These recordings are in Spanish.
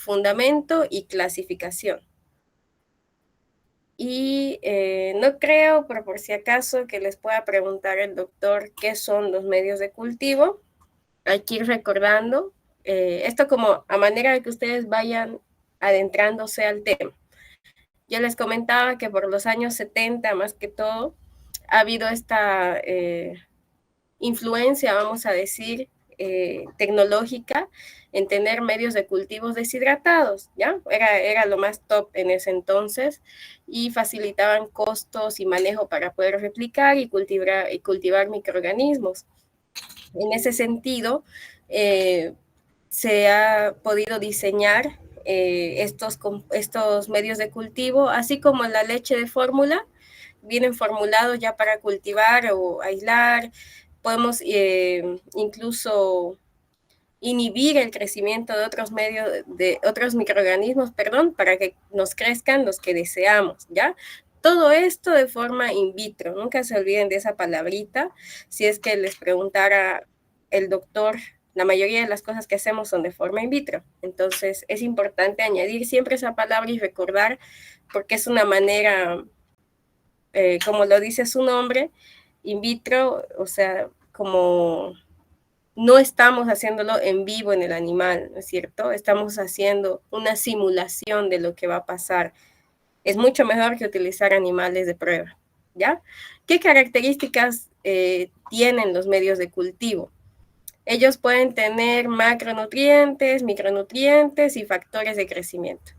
fundamento y clasificación. Y no creo, pero por si acaso, que les pueda preguntar el doctor qué son los medios de cultivo. Hay que ir recordando esto como a manera de que ustedes vayan adentrándose al tema. Yo les comentaba que por los años 70, más que todo, ha habido esta influencia, vamos a decir, tecnológica en tener medios de cultivos deshidratados, ¿ya? Era lo más top en ese entonces y facilitaban costos y manejo para poder replicar y cultivar microorganismos. En ese sentido, se ha podido diseñar estos medios de cultivo, así como la leche de fórmula, vienen formulados ya para cultivar o aislar. Podemos incluso inhibir el crecimiento de otros microorganismos, perdón, para que nos crezcan los que deseamos, ¿ya? Todo esto de forma in vitro, nunca se olviden de esa palabrita. Si es que les preguntara el doctor, la mayoría de las cosas que hacemos son de forma in vitro. Entonces es importante añadir siempre esa palabra y recordar, porque es una manera, como lo dice su nombre, in vitro, o sea, como no estamos haciéndolo en vivo en el animal, ¿no es cierto? Estamos haciendo una simulación de lo que va a pasar. Es mucho mejor que utilizar animales de prueba, ¿ya? ¿Qué características tienen los medios de cultivo? Ellos pueden tener macronutrientes, micronutrientes y factores de crecimiento.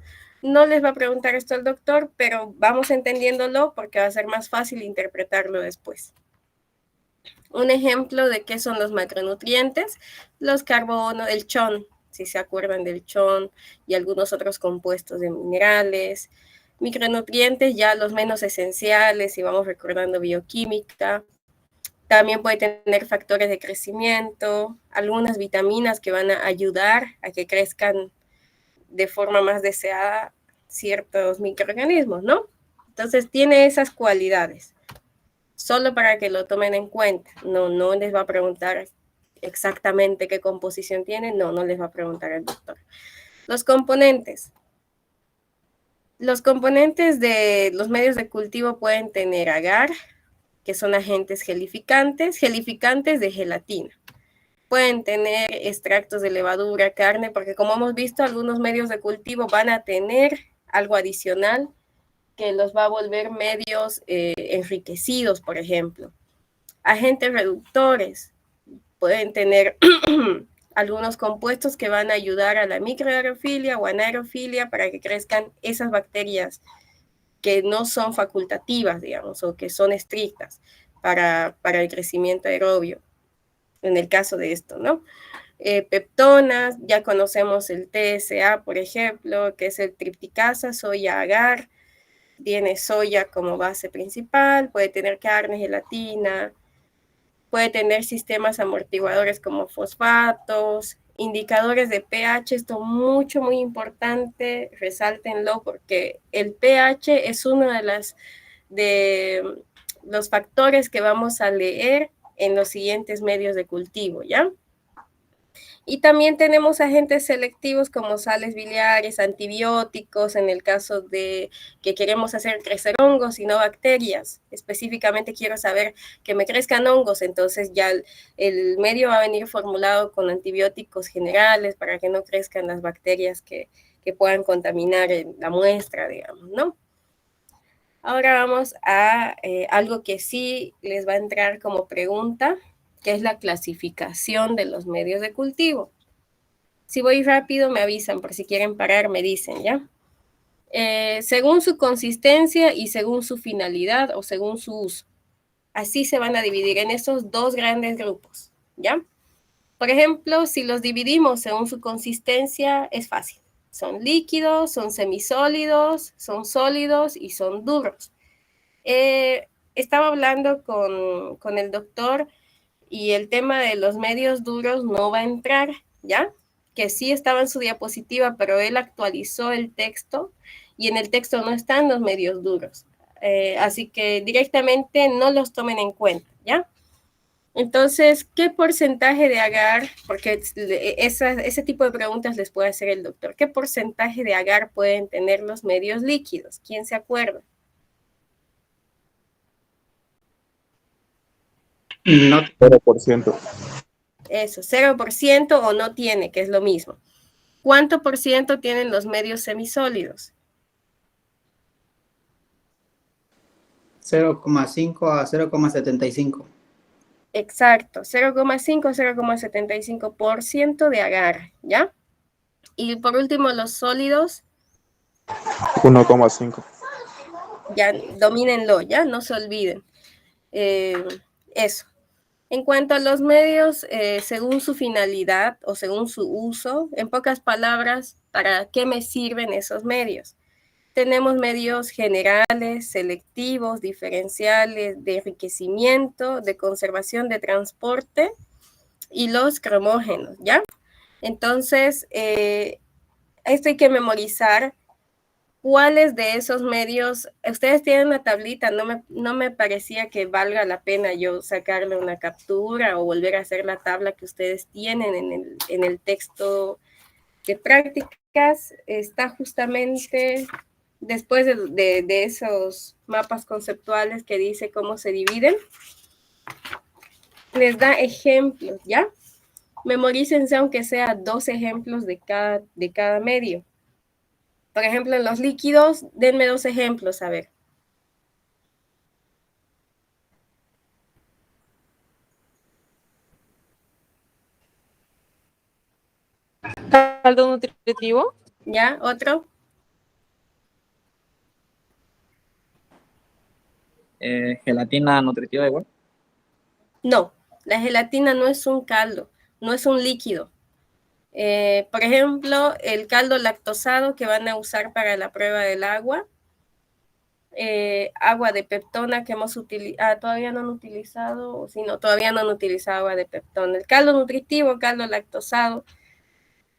No les va a preguntar esto el doctor, pero vamos entendiéndolo porque va a ser más fácil interpretarlo después. Un ejemplo de qué son los macronutrientes, los carbonos, el chon, si se acuerdan del chon y algunos otros compuestos de minerales. Micronutrientes ya los menos esenciales, si vamos recordando bioquímica. También puede tener factores de crecimiento, algunas vitaminas que van a ayudar a que crezcan de forma más deseada ciertos microorganismos, ¿no? Entonces tiene esas cualidades, solo para que lo tomen en cuenta. No les va a preguntar exactamente qué composición tiene, no les va a preguntar el doctor. Los componentes. Los componentes de los medios de cultivo pueden tener agar, que son agentes gelificantes de gelatina. Pueden tener extractos de levadura, carne, porque como hemos visto, algunos medios de cultivo van a tener algo adicional que los va a volver medios enriquecidos, por ejemplo. Agentes reductores pueden tener algunos compuestos que van a ayudar a la microaerofilia o anaerofilia para que crezcan esas bacterias que no son facultativas, digamos, o que son estrictas para el crecimiento aerobio, en el caso de esto, ¿no? Peptonas, ya conocemos el TSA, por ejemplo, que es el tripticasa, soya agar, tiene soya como base principal, puede tener carne, gelatina, puede tener sistemas amortiguadores como fosfatos, indicadores de pH, esto muy importante, resáltenlo porque el pH es uno de los factores que vamos a leer en los siguientes medios de cultivo, ¿ya? Y también tenemos agentes selectivos como sales biliares, antibióticos, en el caso de que queremos hacer crecer hongos y no bacterias. Específicamente quiero saber que me crezcan hongos, entonces ya el medio va a venir formulado con antibióticos generales para que no crezcan las bacterias que puedan contaminar la muestra, digamos, ¿no? Ahora vamos a algo que sí les va a entrar como pregunta, que es la clasificación de los medios de cultivo. Si voy rápido, me avisan, por si quieren parar, me dicen, ¿ya? Según su consistencia y según su finalidad o según su uso. Así se van a dividir en esos dos grandes grupos, ¿ya? Por ejemplo, si los dividimos según su consistencia, es fácil. Son líquidos, son semisólidos, son sólidos y son duros. Estaba hablando con el doctor y el tema de los medios duros no va a entrar, ¿ya? Que sí estaba en su diapositiva, pero él actualizó el texto y en el texto no están los medios duros. Así que directamente no los tomen en cuenta, ¿ya? Entonces, ¿qué porcentaje de agar, porque ese tipo de preguntas les puede hacer el doctor, ¿qué porcentaje de agar pueden tener los medios líquidos? ¿Quién se acuerda? No, 0%. Eso, 0% o no tiene, que es lo mismo. ¿Cuánto por ciento tienen los medios semisólidos? 0,5 a 0,75. Exacto, 0,5, 0,75% de agar, ¿ya? Y por último, los sólidos, 1,5. ya domínenlo, ya, no se olviden. Eso. En cuanto a los medios, según su finalidad o según su uso, en pocas palabras, ¿para qué me sirven esos medios? Tenemos medios generales, selectivos, diferenciales, de enriquecimiento, de conservación, de transporte y los cromógenos, ¿ya? Entonces, esto hay que memorizar. ¿Cuáles de esos medios? Ustedes tienen una tablita, no me parecía que valga la pena yo sacarle una captura o volver a hacer la tabla que ustedes tienen en el texto de prácticas. Está justamente después de esos mapas conceptuales que dice cómo se dividen. Les da ejemplos, ¿ya? Memorícense aunque sea 2 ejemplos de cada medio. Por ejemplo, en los líquidos, denme 2 ejemplos, a ver. Caldo nutritivo. ¿Ya? ¿Otro? Gelatina nutritiva igual. No, la gelatina no es un caldo, no es un líquido. Por ejemplo, el caldo lactosado que van a usar para la prueba del agua, agua de peptona que hemos utilizado, todavía no han utilizado, sino todavía no han utilizado agua de peptona. El caldo nutritivo, caldo lactosado,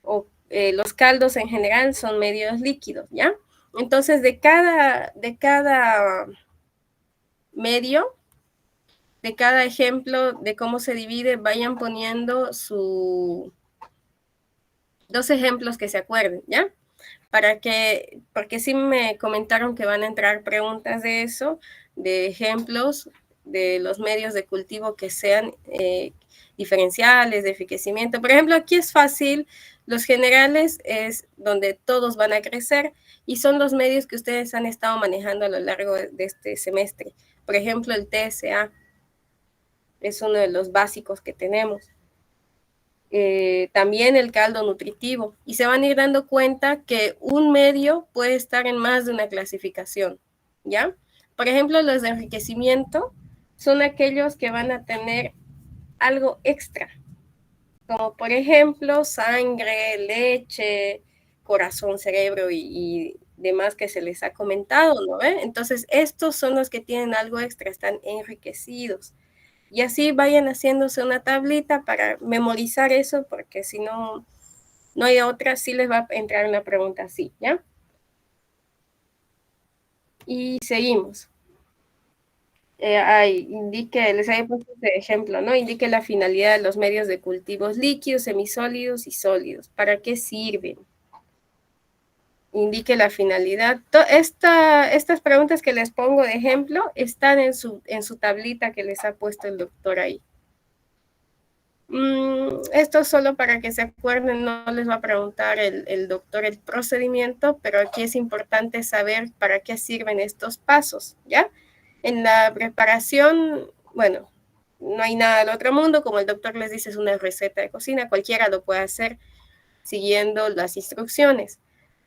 o los caldos en general son medios líquidos, ¿ya? Entonces, de cada medio, de cada ejemplo de cómo se divide, vayan poniendo 2 ejemplos que se acuerden, ¿ya? Porque sí me comentaron que van a entrar preguntas de eso, de ejemplos de los medios de cultivo que sean diferenciales, de enriquecimiento. Por ejemplo, aquí es fácil, los generales es donde todos van a crecer y son los medios que ustedes han estado manejando a lo largo de este semestre. Por ejemplo, el TSA es uno de los básicos que tenemos. También el caldo nutritivo, y se van a ir dando cuenta que un medio puede estar en más de una clasificación, ¿ya? Por ejemplo, los de enriquecimiento son aquellos que van a tener algo extra, como por ejemplo sangre, leche, corazón, cerebro y demás que se les ha comentado, ¿no? Entonces, estos son los que tienen algo extra, están enriquecidos. Y así vayan haciéndose una tablita para memorizar eso, porque si no, no hay otra, sí les va a entrar una pregunta así, ¿ya? Y seguimos. Les había puesto este ejemplo, ¿no? Indique la finalidad de los medios de cultivos líquidos, semisólidos y sólidos. ¿Para qué sirven? Indique la finalidad. Estas preguntas que les pongo de ejemplo están en su tablita que les ha puesto el doctor ahí. Esto solo para que se acuerden, no les va a preguntar el doctor el procedimiento, pero aquí es importante saber para qué sirven estos pasos, ¿ya? En la preparación, bueno, no hay nada del otro mundo, como el doctor les dice, es una receta de cocina, cualquiera lo puede hacer siguiendo las instrucciones,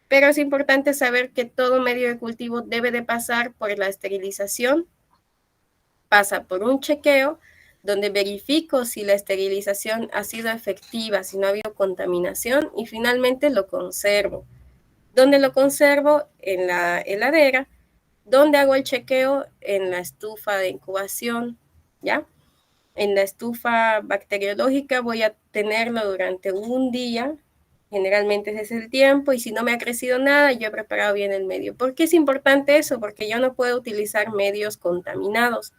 pero es importante saber que todo medio de cultivo debe de pasar por la esterilización, pasa por un chequeo, donde verifico si la esterilización ha sido efectiva, si no ha habido contaminación y finalmente lo conservo. ¿Dónde lo conservo? En la heladera. ¿Dónde hago el chequeo? En la estufa de incubación, ¿ya? En la estufa bacteriológica voy a tenerlo durante un día, generalmente ese es el tiempo, y si no me ha crecido nada, yo he preparado bien el medio. ¿Por qué es importante eso? Porque yo no puedo utilizar medios contaminados,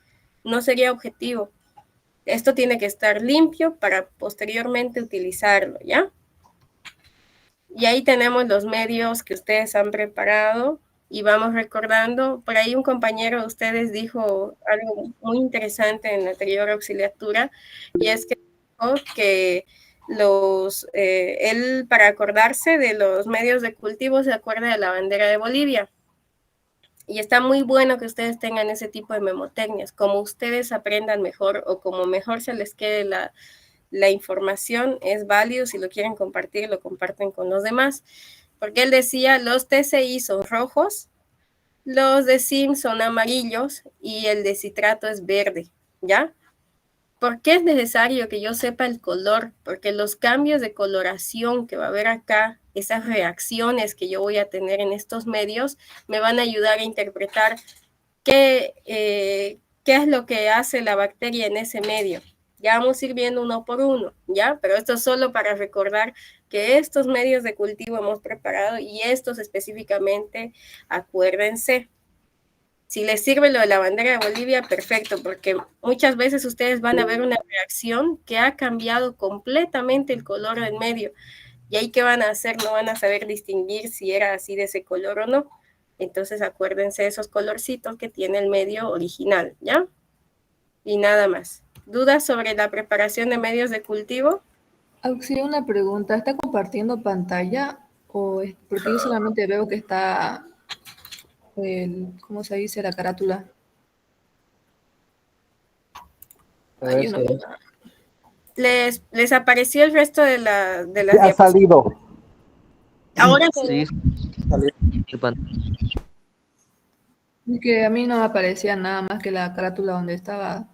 no sería objetivo. Esto tiene que estar limpio para posteriormente utilizarlo, ¿ya? Y ahí tenemos los medios que ustedes han preparado y vamos recordando. Por ahí un compañero de ustedes dijo algo muy interesante en la anterior auxiliatura, y es que él, para acordarse de los medios de cultivo, se acuerda de la bandera de Bolivia. Y está muy bueno que ustedes tengan ese tipo de memotecnias. Como ustedes aprendan mejor o como mejor se les quede la información, es válido. Si lo quieren compartir, lo comparten con los demás. Porque él decía, los TCI son rojos, los de SIM son amarillos y el de citrato es verde, ¿ya? ¿Por qué es necesario que yo sepa el color? Porque los cambios de coloración que va a haber acá, esas reacciones que yo voy a tener en estos medios, me van a ayudar a interpretar qué es lo que hace la bacteria en ese medio. Ya vamos a ir viendo uno por uno, ¿ya? Pero esto es solo para recordar que estos medios de cultivo hemos preparado y estos específicamente, acuérdense. Si les sirve lo de la bandera de Bolivia, perfecto, porque muchas veces ustedes van a ver una reacción que ha cambiado completamente el color del medio. Y ahí, ¿qué van a hacer? No van a saber distinguir si era así de ese color o no. Entonces, acuérdense de esos colorcitos que tiene el medio original, ¿ya? Y nada más. ¿Dudas sobre la preparación de medios de cultivo? Auxilio, una pregunta. ¿Está compartiendo pantalla o es porque yo solamente veo que está ¿cómo se dice? La carátula. Ay, yo no veo nada. ¿Les apareció el resto de las Ya ha diapositivas? salido. Ahora Sí, sí. salió. Es que a mí no me aparecía nada más que la carátula donde estaba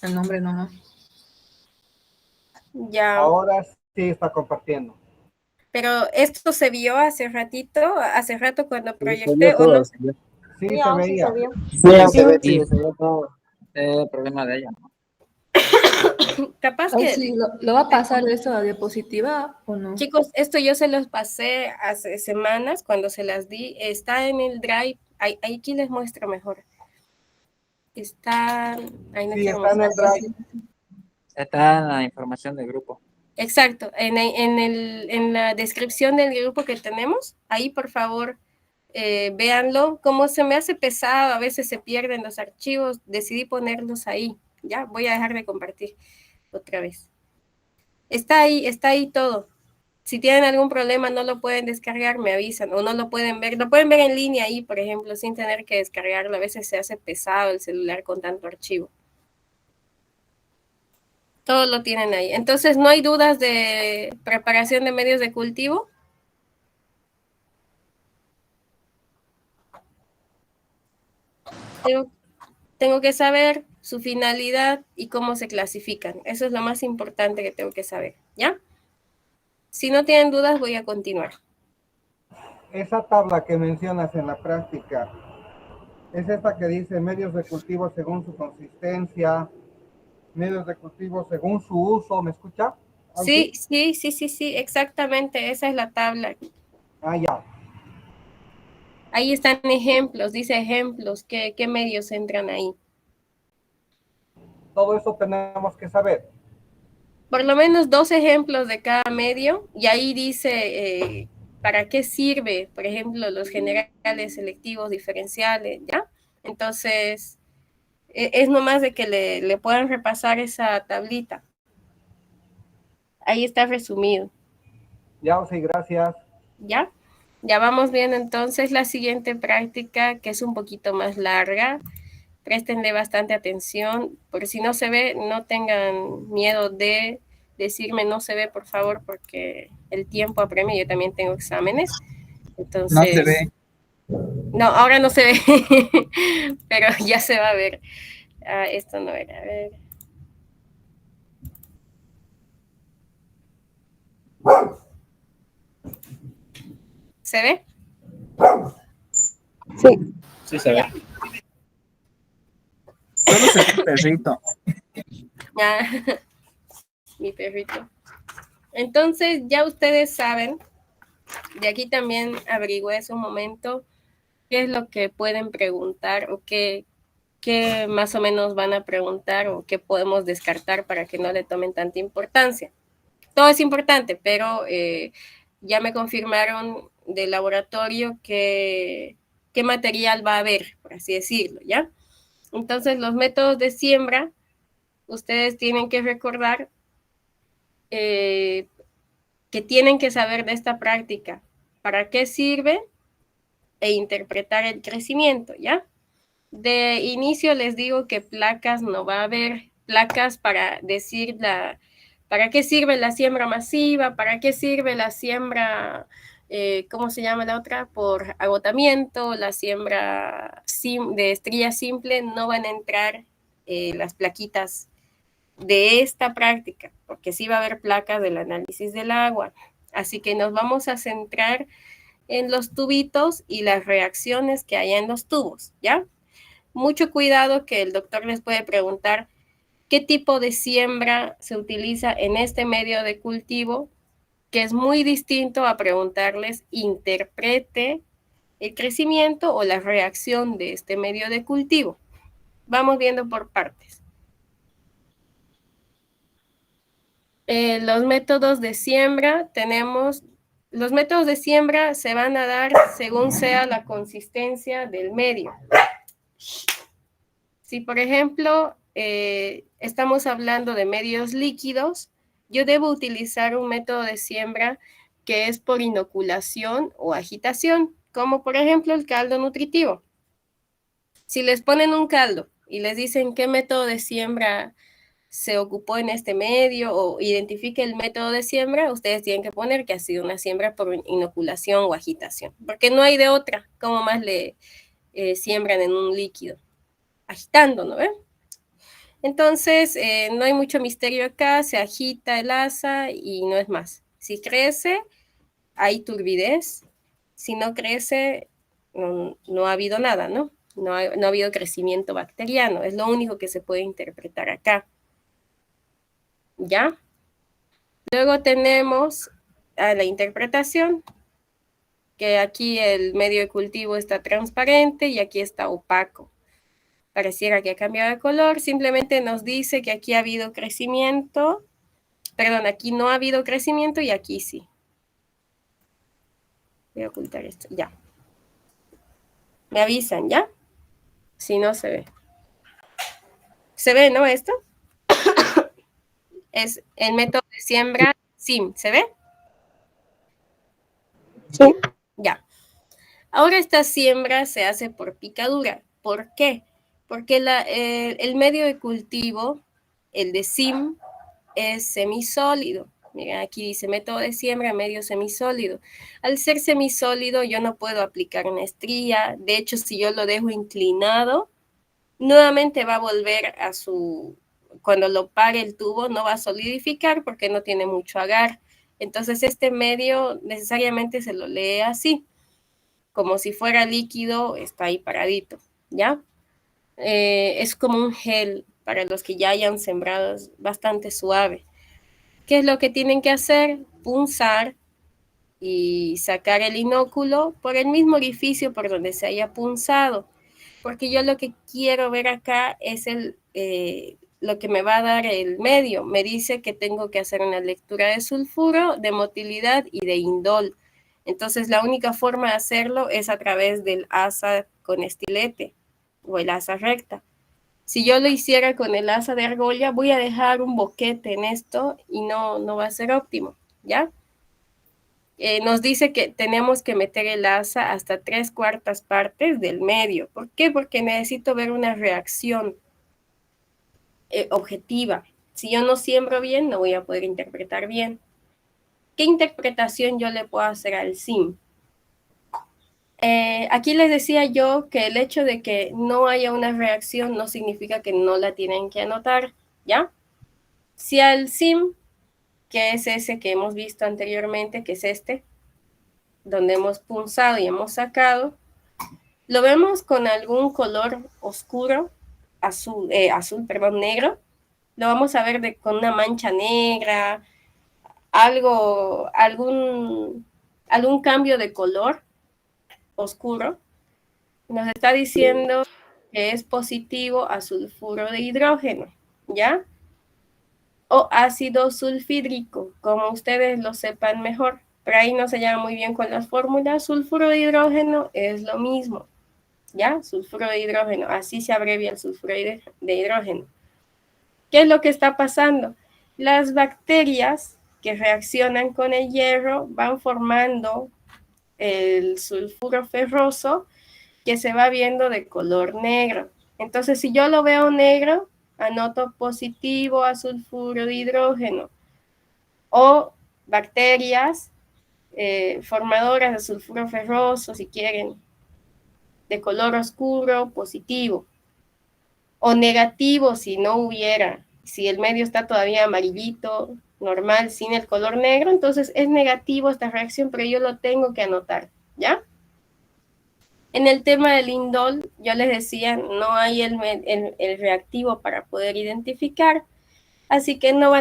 el nombre nomás. Ya. Ahora sí está compartiendo. Pero esto se vio hace rato cuando proyecté, veía ¿o no? todo, Sí, se Sí, aún sí veía. se vio. se ve todo. Problema de ella, ¿no? Capaz que, Auxilio, ¿lo va a pasar eso a diapositiva o no? chicos, esto yo se los pasé hace semanas cuando se las di. Está en el Drive. Ahí aquí les muestro mejor. Está, ahí no Sí, quiero está en el mostrar. Drive. Está en la información del grupo. Exacto, en la descripción del grupo que tenemos, ahí por favor véanlo. Como se me hace pesado, a veces se pierden los archivos, decidí ponerlos ahí. Ya, voy a dejar de compartir otra vez. Está ahí todo. Si tienen algún problema, no lo pueden descargar, me avisan, o no lo pueden ver en línea ahí, por ejemplo, sin tener que descargarlo. A veces se hace pesado el celular con tanto archivo. Todo lo tienen ahí. Entonces, ¿no hay dudas de preparación de medios de cultivo? Tengo que saber su finalidad y cómo se clasifican. Eso es lo más importante que tengo que saber, ¿ya? Si no tienen dudas, voy a continuar. Esa tabla que mencionas en la práctica, es esta que dice medios de cultivo según su consistencia, medios de cultivo según su uso, ¿me escucha? Sí, exactamente, esa es la tabla. Ah, ya. Ahí están ejemplos, dice ejemplos, ¿qué medios entran ahí? Todo eso tenemos que saber. Por lo menos 2 ejemplos de cada medio, y ahí dice para qué sirve, por ejemplo, los generales, selectivos, diferenciales, ¿ya? Entonces, es nomás de que le puedan repasar esa tablita. Ahí está resumido. Ya, sí, gracias. ¿Ya? Ya vamos viendo entonces la siguiente práctica, que es un poquito más larga. Préstenle bastante atención. Por si no se ve, no tengan miedo de decirme no se ve, por favor, porque el tiempo apremia. Yo también tengo exámenes. Entonces, No se ve. No, ahora no se ve, pero ya se va a ver. Esto no era, a ver. ¿Se ve? Sí. Sí se ve. Solo se ve un perrito. Ya, mi perrito. Entonces, ya ustedes saben, de aquí también averigüé hace un momento qué es lo que pueden preguntar o qué ¿qué más o menos van a preguntar o qué podemos descartar para que no le tomen tanta importancia? Todo es importante, pero ya me confirmaron del laboratorio qué material va a haber, por así decirlo, ¿ya? Entonces, los métodos de siembra, ustedes tienen que recordar que tienen que saber de esta práctica, para qué sirve e interpretar el crecimiento, ¿ya? De inicio les digo que placas no va a haber, placas para decir para qué sirve la siembra masiva, para qué sirve la siembra, ¿cómo se llama la otra? Por agotamiento, la siembra de estrella simple, no van a entrar las plaquitas de esta práctica, porque sí va a haber placas del análisis del agua. Así que nos vamos a centrar en los tubitos y las reacciones que hay en los tubos, ¿ya? Mucho cuidado que el doctor les puede preguntar qué tipo de siembra se utiliza en este medio de cultivo, que es muy distinto a preguntarles interprete el crecimiento o la reacción de este medio de cultivo. Vamos viendo por partes. Los métodos de siembra los métodos de siembra se van a dar según sea la consistencia del medio. Si, por ejemplo, estamos hablando de medios líquidos, yo debo utilizar un método de siembra que es por inoculación o agitación, como por ejemplo el caldo nutritivo. Si les ponen un caldo y les dicen qué método de siembra se ocupó en este medio o identifique el método de siembra, ustedes tienen que poner que ha sido una siembra por inoculación o agitación, porque no hay de otra, como más le siembran en un líquido, agitando, ¿no ven? Entonces, no hay mucho misterio acá, se agita el asa y no es más. Si crece, hay turbidez, si no crece, no ha habido nada, ¿no? No ha habido crecimiento bacteriano, es lo único que se puede interpretar acá. ¿Ya? Luego tenemos la interpretación, que aquí el medio de cultivo está transparente y aquí está opaco. Pareciera que ha cambiado de color, simplemente nos dice que aquí ha habido crecimiento, perdón, aquí no ha habido crecimiento y aquí sí. Voy a ocultar esto, ya. Me avisan, ¿ya? Si no se ve. ¿Se ve, no, esto? Es el método de siembra SIM, ¿se ve? Sí. Ya. Ahora esta siembra se hace por picadura. ¿Por qué? Porque el medio de cultivo, el de SIM, es semisólido. Miren, aquí dice método de siembra, medio semisólido. Al ser semisólido, yo no puedo aplicar una estría. De hecho, si yo lo dejo inclinado, nuevamente va a volver a cuando lo pare el tubo, no va a solidificar porque no tiene mucho agar. Entonces, este medio necesariamente se lo lee así, como si fuera líquido, está ahí paradito, ¿ya? Es como un gel para los que ya hayan sembrado, es bastante suave. ¿Qué es lo que tienen que hacer? Punzar y sacar el inóculo por el mismo orificio por donde se haya punzado, porque yo lo que quiero ver acá es lo que me va a dar el medio. Me dice que tengo que hacer una lectura de sulfuro, de motilidad y de indol. Entonces la única forma de hacerlo es a través del asa con estilete o el asa recta. Si yo lo hiciera con el asa de argolla, voy a dejar un boquete en esto y no va a ser óptimo, ¿ya? Nos dice que tenemos que meter el asa hasta 3/4 partes del medio. ¿Por qué? Porque necesito ver una reacción objetiva. Si yo no siembro bien, no voy a poder interpretar bien. ¿Qué interpretación yo le puedo hacer al SIM? Aquí les decía yo que el hecho de que no haya una reacción no significa que no la tienen que anotar, ¿ya? Si al SIM, que es ese que hemos visto anteriormente, que es este, donde hemos punzado y hemos sacado, lo vemos con algún color oscuro, negro, lo vamos a ver con una mancha negra, algún cambio de color oscuro, nos está diciendo que es positivo a sulfuro de hidrógeno, ¿ya? O ácido sulfídrico, como ustedes lo sepan mejor. Pero ahí no se llama muy bien con las fórmulas. Sulfuro de hidrógeno es lo mismo, ¿ya? Sulfuro de hidrógeno, así se abrevia el sulfuro de hidrógeno. ¿Qué es lo que está pasando? Las bacterias que reaccionan con el hierro van formando el sulfuro ferroso que se va viendo de color negro. Entonces, si yo lo veo negro, anoto positivo a sulfuro de hidrógeno. O bacterias formadoras de sulfuro ferroso, si quieren, de color oscuro, positivo. O negativo si no hubiera, si el medio está todavía amarillito, normal, sin el color negro, entonces es negativo esta reacción, pero yo lo tengo que anotar, ¿ya? En el tema del indol, yo les decía, no hay el reactivo para poder identificar, así que no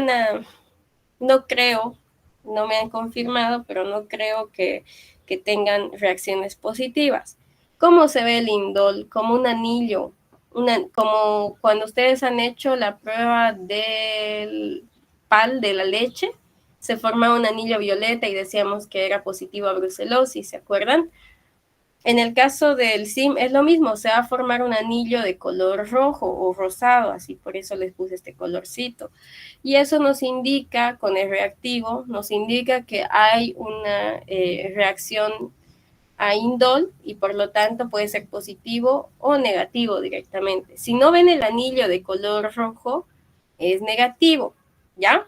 creo, no me han confirmado, pero no creo que tengan reacciones positivas. ¿Cómo se ve el indol? Como un anillo, como cuando ustedes han hecho la prueba del PAL de la leche, se forma un anillo violeta y decíamos que era positivo a brucelosis, ¿se acuerdan? En el caso del SIM es lo mismo, se va a formar un anillo de color rojo o rosado, así por eso les puse este colorcito. Y eso nos indica, con el reactivo, nos indica que hay una reacción a indol y por lo tanto puede ser positivo o negativo directamente. Si no ven el anillo de color rojo, es negativo, ¿ya?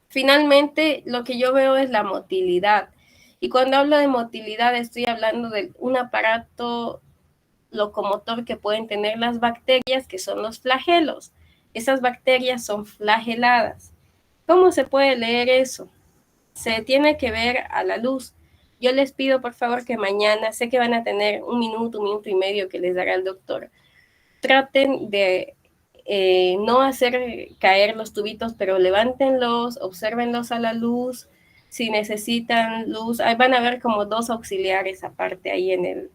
Finalmente, lo que yo veo es la motilidad. Y cuando hablo de motilidad, estoy hablando de un aparato locomotor que pueden tener las bacterias, que son los flagelos. Esas bacterias son flageladas. ¿Cómo se puede leer eso? Se tiene que ver a la luz. Yo les pido, por favor, que mañana, sé que van a tener un minuto y medio que les dará el doctor, traten de no hacer caer los tubitos, pero levántenlos, obsérvenlos a la luz. Si necesitan luz, ahí van a ver como dos auxiliares aparte ahí en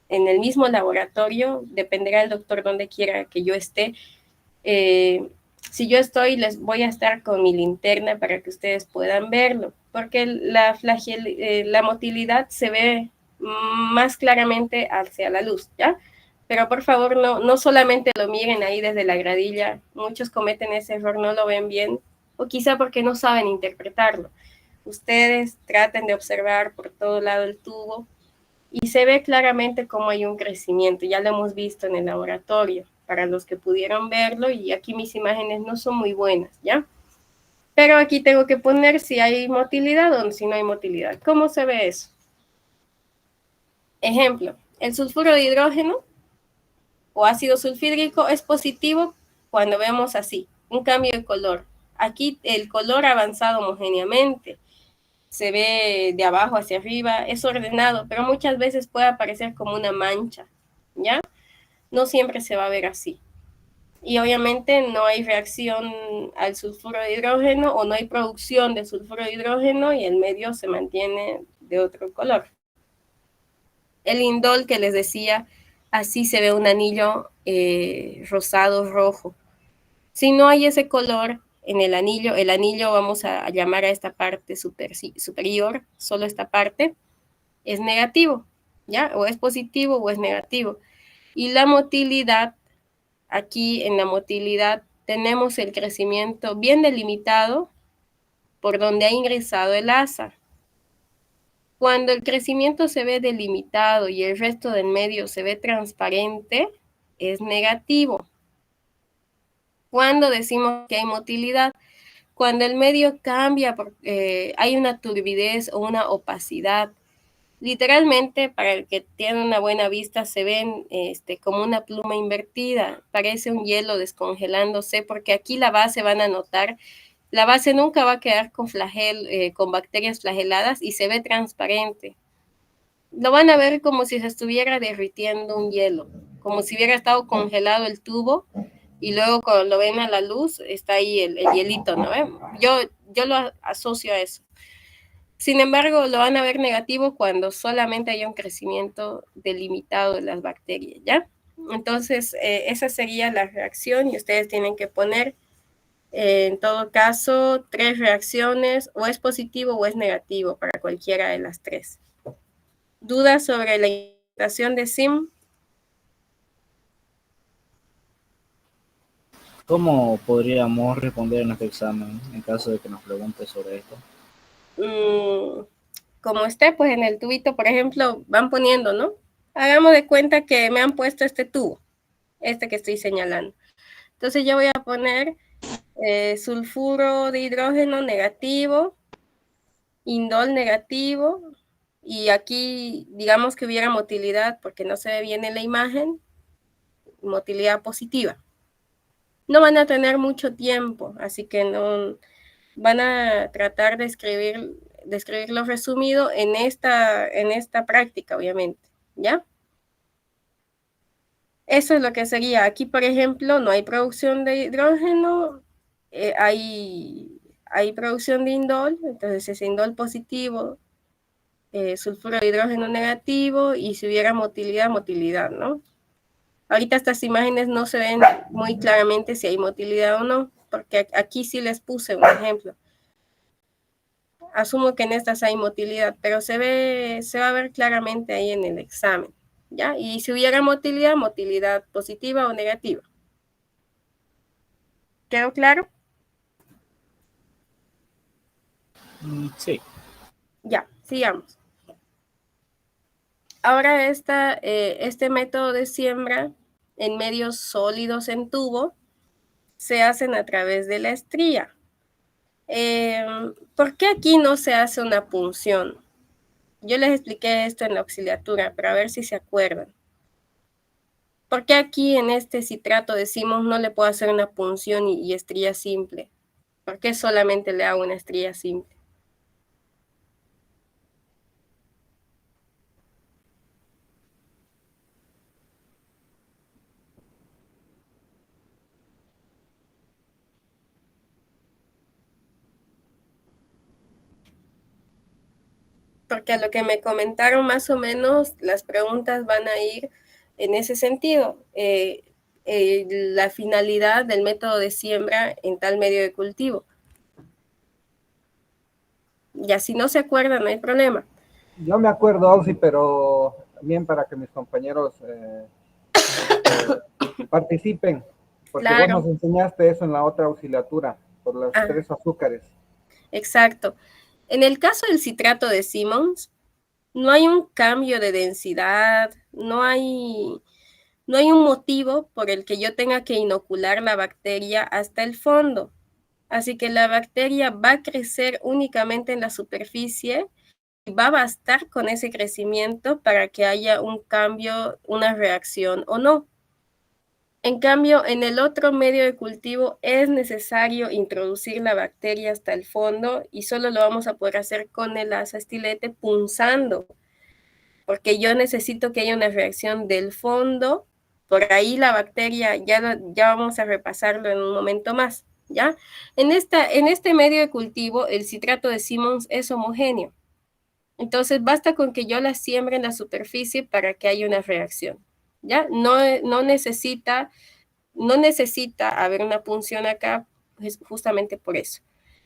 el mismo laboratorio, dependerá del doctor donde quiera que yo esté. Si yo estoy, les voy a estar con mi linterna para que ustedes puedan verlo, porque la motilidad se ve más claramente hacia la luz, ¿ya? Pero por favor, no solamente lo miren ahí desde la gradilla, muchos cometen ese error, no lo ven bien, o quizá porque no saben interpretarlo. Ustedes traten de observar por todo lado el tubo, y se ve claramente cómo hay un crecimiento, ya lo hemos visto en el laboratorio, para los que pudieron verlo, y aquí mis imágenes no son muy buenas, ¿ya? Pero aquí tengo que poner si hay motilidad o si no hay motilidad. ¿Cómo se ve eso? Ejemplo, el sulfuro de hidrógeno o ácido sulfídrico es positivo cuando vemos así, un cambio de color. Aquí el color ha avanzado homogéneamente, se ve de abajo hacia arriba, es ordenado, pero muchas veces puede aparecer como una mancha, ¿ya? No siempre se va a ver así. Y obviamente no hay reacción al sulfuro de hidrógeno o no hay producción de sulfuro de hidrógeno y el medio se mantiene de otro color. El indol que les decía, así se ve un anillo rosado rojo. Si no hay ese color en el anillo vamos a llamar a esta parte superior, solo esta parte, es negativo, ¿ya? O es positivo o es negativo. Y la motilidad, aquí en la motilidad tenemos el crecimiento bien delimitado por donde ha ingresado el asa. Cuando el crecimiento se ve delimitado y el resto del medio se ve transparente, es negativo. Cuando decimos que hay motilidad, cuando el medio cambia, hay una turbidez o una opacidad. Literalmente, para el que tiene una buena vista, se ven como una pluma invertida. Parece un hielo descongelándose, porque aquí la base van a notar. La base nunca va a quedar con bacterias flageladas y se ve transparente. Lo van a ver como si se estuviera derritiendo un hielo, como si hubiera estado congelado el tubo y luego cuando lo ven a la luz está ahí el hielito, ¿no? Yo lo asocio a eso. Sin embargo, lo van a ver negativo cuando solamente haya un crecimiento delimitado de las bacterias, ¿ya? Entonces, esa sería la reacción y ustedes tienen que poner, en todo caso, 3 reacciones, o es positivo o es negativo para cualquiera de las 3. ¿Dudas sobre la interpretación de SIM? ¿Cómo podríamos responder en este examen en caso de que nos pregunte sobre esto? Como esté, pues en el tubito, por ejemplo, van poniendo, ¿no? Hagamos de cuenta que me han puesto este tubo, este que estoy señalando. Entonces yo voy a poner sulfuro de hidrógeno negativo, indol negativo, y aquí digamos que hubiera motilidad, porque no se ve bien en la imagen, motilidad positiva. No van a tener mucho tiempo, así que no van a tratar de escribirlo resumido en esta práctica, obviamente, ¿ya? Eso es lo que sería. Aquí, por ejemplo, no hay producción de hidrógeno, hay producción de indol, entonces es indol positivo, sulfuro de hidrógeno negativo, y si hubiera motilidad, motilidad, ¿no? Ahorita estas imágenes no se ven muy claramente si hay motilidad o no, porque aquí sí les puse un ejemplo. Asumo que en estas hay motilidad, pero se va a ver claramente ahí en el examen, ¿ya? Y si hubiera motilidad, motilidad positiva o negativa. ¿Quedó claro? Sí. Ya, sigamos. Ahora este método de siembra en medios sólidos en tubo se hacen a través de la estría. ¿Por qué aquí no se hace una punción? Yo les expliqué esto en la auxiliatura, pero a ver si se acuerdan. ¿Por qué aquí en este citrato decimos no le puedo hacer una punción y estría simple? ¿Por qué solamente le hago una estría simple? Porque a lo que me comentaron más o menos, las preguntas van a ir en ese sentido. La finalidad del método de siembra en tal medio de cultivo. Y así no se acuerdan, no hay problema. Yo me acuerdo, Ausi, pero también para que mis compañeros participen, porque vos Claro. nos enseñaste eso en la otra auxiliatura, por los 3 azúcares. Exacto. En el caso del citrato de Simmons, no hay un cambio de densidad, no hay un motivo por el que yo tenga que inocular la bacteria hasta el fondo. Así que la bacteria va a crecer únicamente en la superficie y va a bastar con ese crecimiento para que haya un cambio, una reacción o no. En cambio, en el otro medio de cultivo es necesario introducir la bacteria hasta el fondo, y solo lo vamos a poder hacer con el asa-estilete punzando, porque yo necesito que haya una reacción del fondo. Por ahí la bacteria, ya vamos a repasarlo en un momento más, ¿ya? En este medio de cultivo, el citrato de Simmons es homogéneo. Entonces, basta con que yo la siembre en la superficie para que haya una reacción, ¿ya? No necesita haber una punción acá, pues justamente por eso.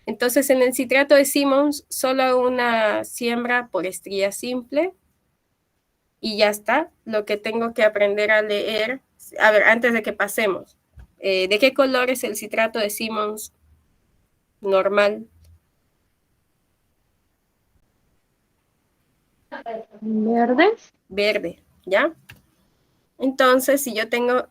Entonces, en el citrato de Simmons, solo una siembra por estría simple, y ya está. Lo que tengo que aprender a leer, a ver, antes de que pasemos, ¿de qué color es el citrato de Simmons normal? Verde. Verde, ¿ya? Entonces, si yo tengo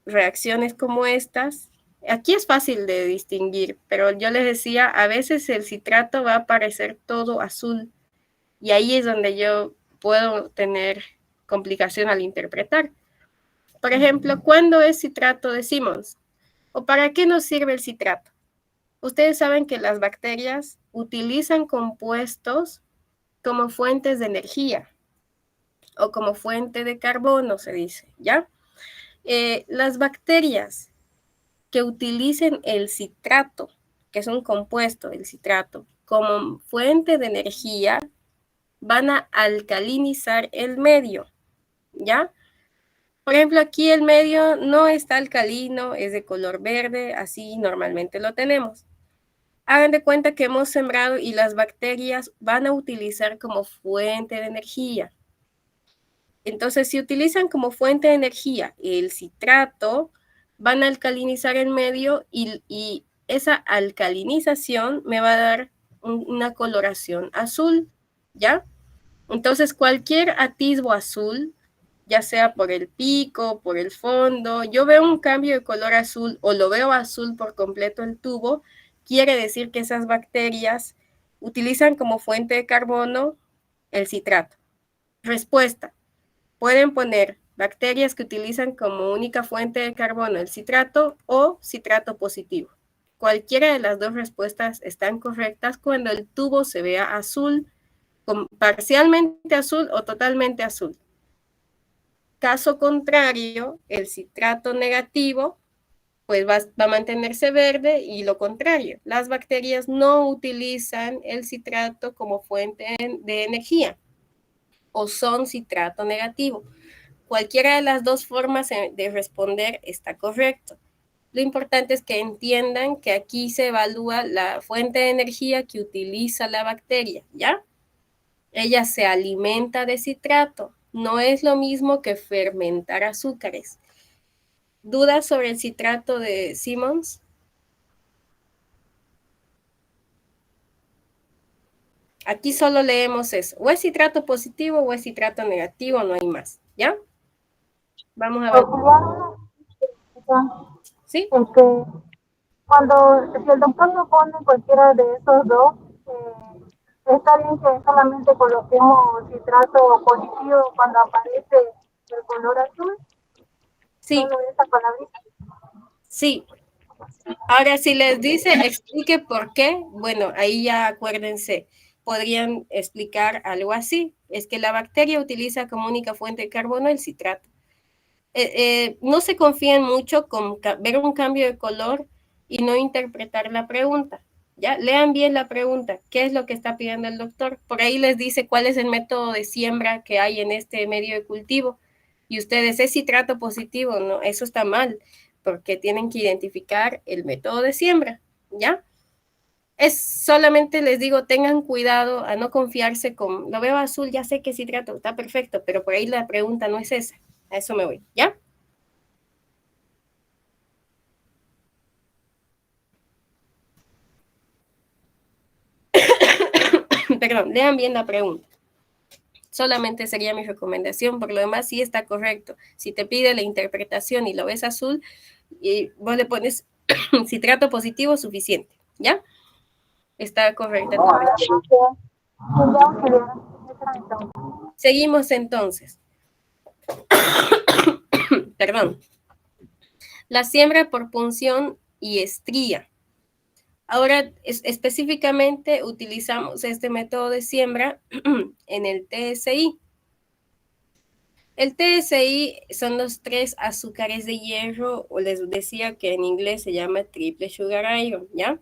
reacciones como estas, aquí es fácil de distinguir, pero yo les decía, a veces el citrato va a aparecer todo azul, y ahí es donde yo puedo tener complicación al interpretar. Por ejemplo, ¿cuándo es citrato de Simmons? ¿O para qué nos sirve el citrato? Ustedes saben que las bacterias utilizan compuestos como fuentes de energía o como fuente de carbono, se dice, ¿ya? Las bacterias que utilicen el citrato, que es un compuesto, el citrato, como fuente de energía van a alcalinizar el medio, ¿ya? Por ejemplo, aquí el medio no está alcalino, es de color verde, así normalmente lo tenemos. Hagan de cuenta que hemos sembrado y las bacterias van a utilizar como fuente de energía. Entonces, si utilizan como fuente de energía el citrato, van a alcalinizar el medio y esa alcalinización me va a dar una coloración azul, ¿ya? Entonces, cualquier atisbo azul, ya sea por el pico, por el fondo, yo veo un cambio de color azul o lo veo azul por completo el tubo, quiere decir que esas bacterias utilizan como fuente de carbono el citrato. Respuesta. Pueden poner bacterias que utilizan como única fuente de carbono el citrato o citrato positivo. Cualquiera de las dos respuestas están correctas cuando el tubo se vea azul, parcialmente azul o totalmente azul. Caso contrario, el citrato negativo pues va a mantenerse verde y lo contrario, las bacterias no utilizan el citrato como fuente de energía o son citrato negativo. Cualquiera de las dos formas de responder está correcto. Lo importante es que entiendan que aquí se evalúa la fuente de energía que utiliza la bacteria, ¿ya? Ella se alimenta de citrato. No es lo mismo que fermentar azúcares. ¿Dudas sobre el citrato de Simmons? Aquí solo leemos eso. O es citrato positivo o es citrato negativo, no hay más, ¿ya? Vamos a ver. ¿Sí? Cuando si el doctor no pone cualquiera de esos dos, está bien que solamente coloquemos citrato positivo cuando aparece el color azul, Sí, solo esa palabrita. sí. Ahora, si les dice, explique por qué, bueno, ahí ya acuérdense, podrían explicar algo así. Es que la bacteria utiliza como única fuente de carbono el citrato. No se confíen mucho con ver un cambio de color y no interpretar la pregunta. ¿Ya? Lean bien la pregunta. ¿Qué es lo que está pidiendo el doctor? Por ahí les dice cuál es el método de siembra que hay en este medio de cultivo. Y ustedes, ¿es citrato positivo? No, eso está mal, porque tienen que identificar el método de siembra. ¿Ya? Es solamente les digo, tengan cuidado a no confiarse con, lo veo azul, ya sé que es citrato, está perfecto, pero por ahí la pregunta no es esa. A eso me voy. ¿Ya? Perdón, lean bien la pregunta. Solamente sería mi recomendación, por lo demás sí está correcto. Si te pide la interpretación y lo ves azul, y vos le pones citrato positivo suficiente, ¿ya? Está correcta tu respuesta. Seguimos entonces. Perdón. La siembra por punción y estría. Ahora, específicamente utilizamos este método de siembra en el TSI. El TSI son los 3 azúcares de hierro, o les decía que en inglés se llama triple sugar iron, ¿ya?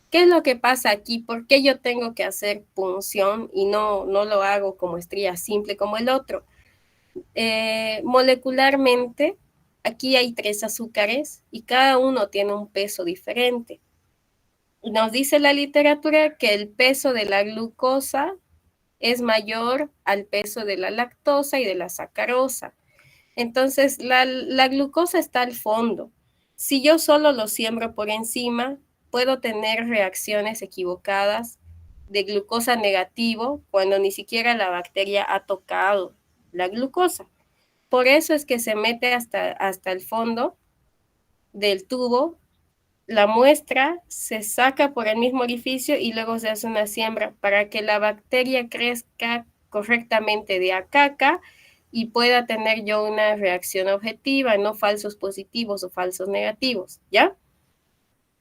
¿Qué es lo que pasa aquí? ¿Por qué yo tengo que hacer punción y no lo hago como estría simple como el otro? Molecularmente, aquí hay 3 azúcares y cada uno tiene un peso diferente. Nos dice la literatura que el peso de la glucosa es mayor al peso de la lactosa y de la sacarosa. Entonces, la glucosa está al fondo. Si yo solo lo siembro por encima, puedo tener reacciones equivocadas de glucosa negativo cuando ni siquiera la bacteria ha tocado la glucosa. Por eso es que se mete hasta el fondo del tubo, la muestra se saca por el mismo orificio y luego se hace una siembra para que la bacteria crezca correctamente de acá a acá y pueda tener yo una reacción objetiva, no falsos positivos o falsos negativos, ¿ya?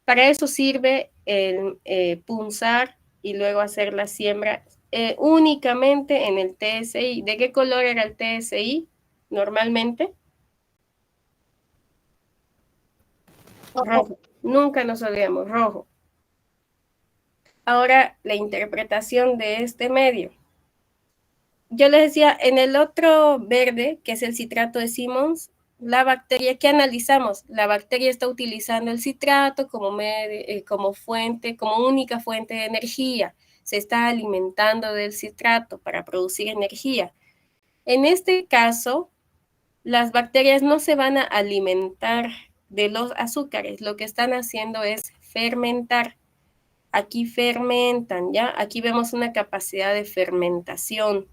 Para eso sirve el punzar y luego hacer la siembra únicamente en el TSI. ¿De qué color era el TSI normalmente? Rojo. Nunca nos olvidamos, rojo. Ahora, la interpretación de este medio. Yo les decía, en el otro verde, que es el citrato de Simmons, la bacteria que analizamos, la bacteria está utilizando el citrato como fuente, como única fuente de energía. Se está alimentando del citrato para producir energía. En este caso, las bacterias no se van a alimentar de los azúcares, lo que están haciendo es fermentar. Aquí fermentan, ¿ya? Aquí vemos una capacidad de fermentación.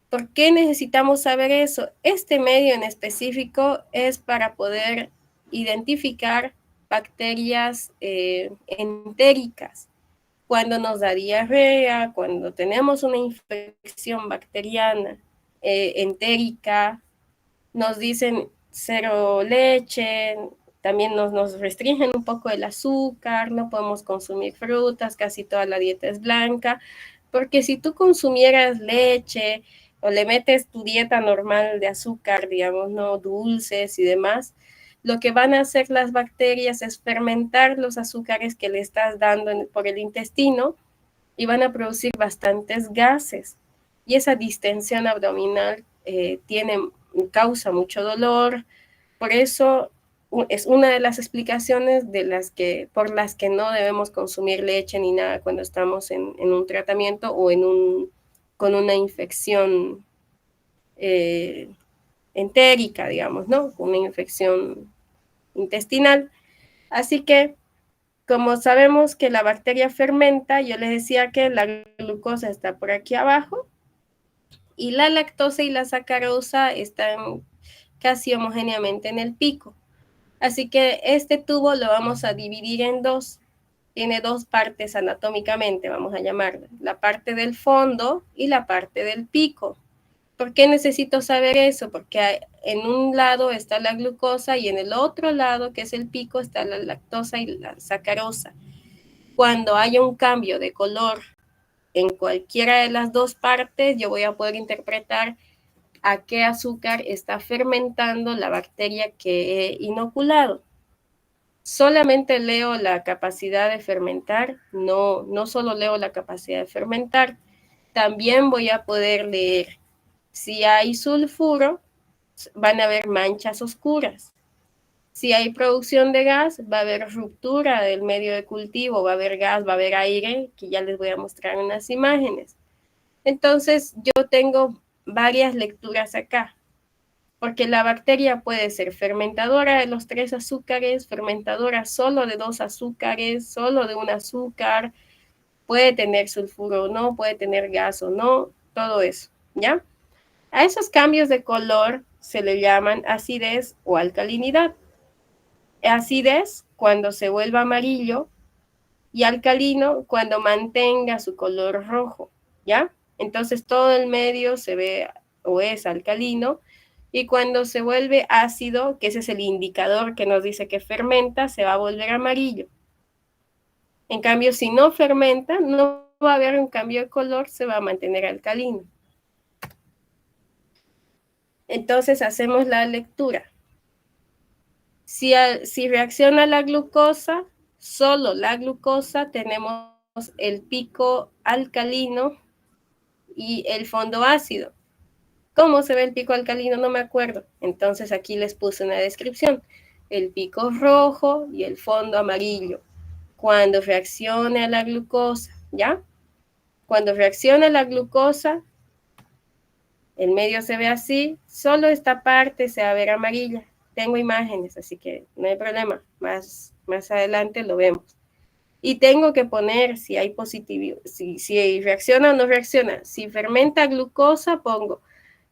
¿Por qué necesitamos saber eso? Este medio en específico es para poder identificar bacterias entéricas. Cuando nos da diarrea, cuando tenemos una infección bacteriana entérica, nos dicen cero leche, también nos restringen un poco el azúcar, no podemos consumir frutas, casi toda la dieta es blanca, porque si tú consumieras leche o le metes tu dieta normal de azúcar, digamos, no dulces y demás, lo que van a hacer las bacterias es fermentar los azúcares que le estás dando por el intestino y van a producir bastantes gases. Y esa distensión abdominal causa mucho dolor. Por eso es una de las explicaciones por las que no debemos consumir leche ni nada cuando estamos en un tratamiento o con una infección entérica, digamos, ¿no? Una infección intestinal. Así que, como sabemos que la bacteria fermenta, yo les decía que la glucosa está por aquí abajo y la lactosa y la sacarosa están casi homogéneamente en el pico. Así que este tubo lo vamos a dividir en dos. Tiene dos partes anatómicamente, vamos a llamarla, la parte del fondo y la parte del pico. ¿Por qué necesito saber eso? Porque en un lado está la glucosa y en el otro lado, que es el pico, está la lactosa y la sacarosa. Cuando haya un cambio de color en cualquiera de las dos partes, yo voy a poder interpretar a qué azúcar está fermentando la bacteria que he inoculado. Solamente leo la capacidad de fermentar, no solo leo la capacidad de fermentar, también voy a poder leer. Si hay sulfuro, van a haber manchas oscuras. Si hay producción de gas, va a haber ruptura del medio de cultivo, va a haber gas, va a haber aire, que ya les voy a mostrar en las imágenes. Entonces, yo tengo varias lecturas acá, porque la bacteria puede ser fermentadora de los 3 azúcares, fermentadora solo de 2 azúcares, solo de un azúcar, puede tener sulfuro o no, puede tener gas o no, todo eso, ¿ya? A esos cambios de color se le llaman acidez o alcalinidad. Acidez cuando se vuelva amarillo y alcalino cuando mantenga su color rojo, ¿ya? Entonces todo el medio se ve o es alcalino y cuando se vuelve ácido, que ese es el indicador que nos dice que fermenta, se va a volver amarillo. En cambio, si no fermenta, no va a haber un cambio de color, se va a mantener alcalino. Entonces hacemos la lectura. Si reacciona la glucosa, solo la glucosa, tenemos el pico alcalino y el fondo ácido. ¿Cómo se ve el pico alcalino? No me acuerdo. Entonces aquí les puse una descripción. El pico rojo y el fondo amarillo. Cuando reaccione a la glucosa, ¿ya? Cuando reacciona la glucosa, el medio se ve así, solo esta parte se va a ver amarilla. Tengo imágenes, así que no hay problema. Más adelante lo vemos. Y tengo que poner si hay positivo, si reacciona o no reacciona. Si fermenta glucosa, pongo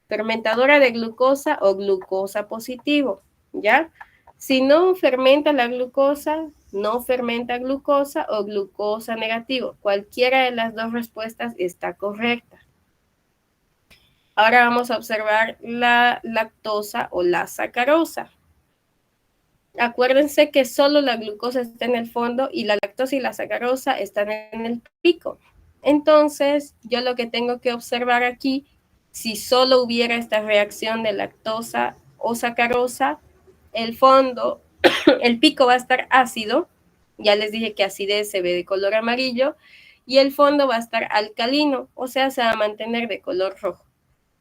fermentadora de glucosa o glucosa positivo, ¿ya? Si no fermenta la glucosa, no fermenta glucosa o glucosa negativo. Cualquiera de las dos respuestas está correcta. Ahora vamos a observar la lactosa o la sacarosa. Acuérdense que solo la glucosa está en el fondo y la lactosa y la sacarosa están en el pico. Entonces, yo lo que tengo que observar aquí, si solo hubiera esta reacción de lactosa o sacarosa, el fondo, el pico va a estar ácido Ya les dije que acidez se ve de color amarillo y el fondo va a estar alcalino, o sea, se va a mantener de color rojo.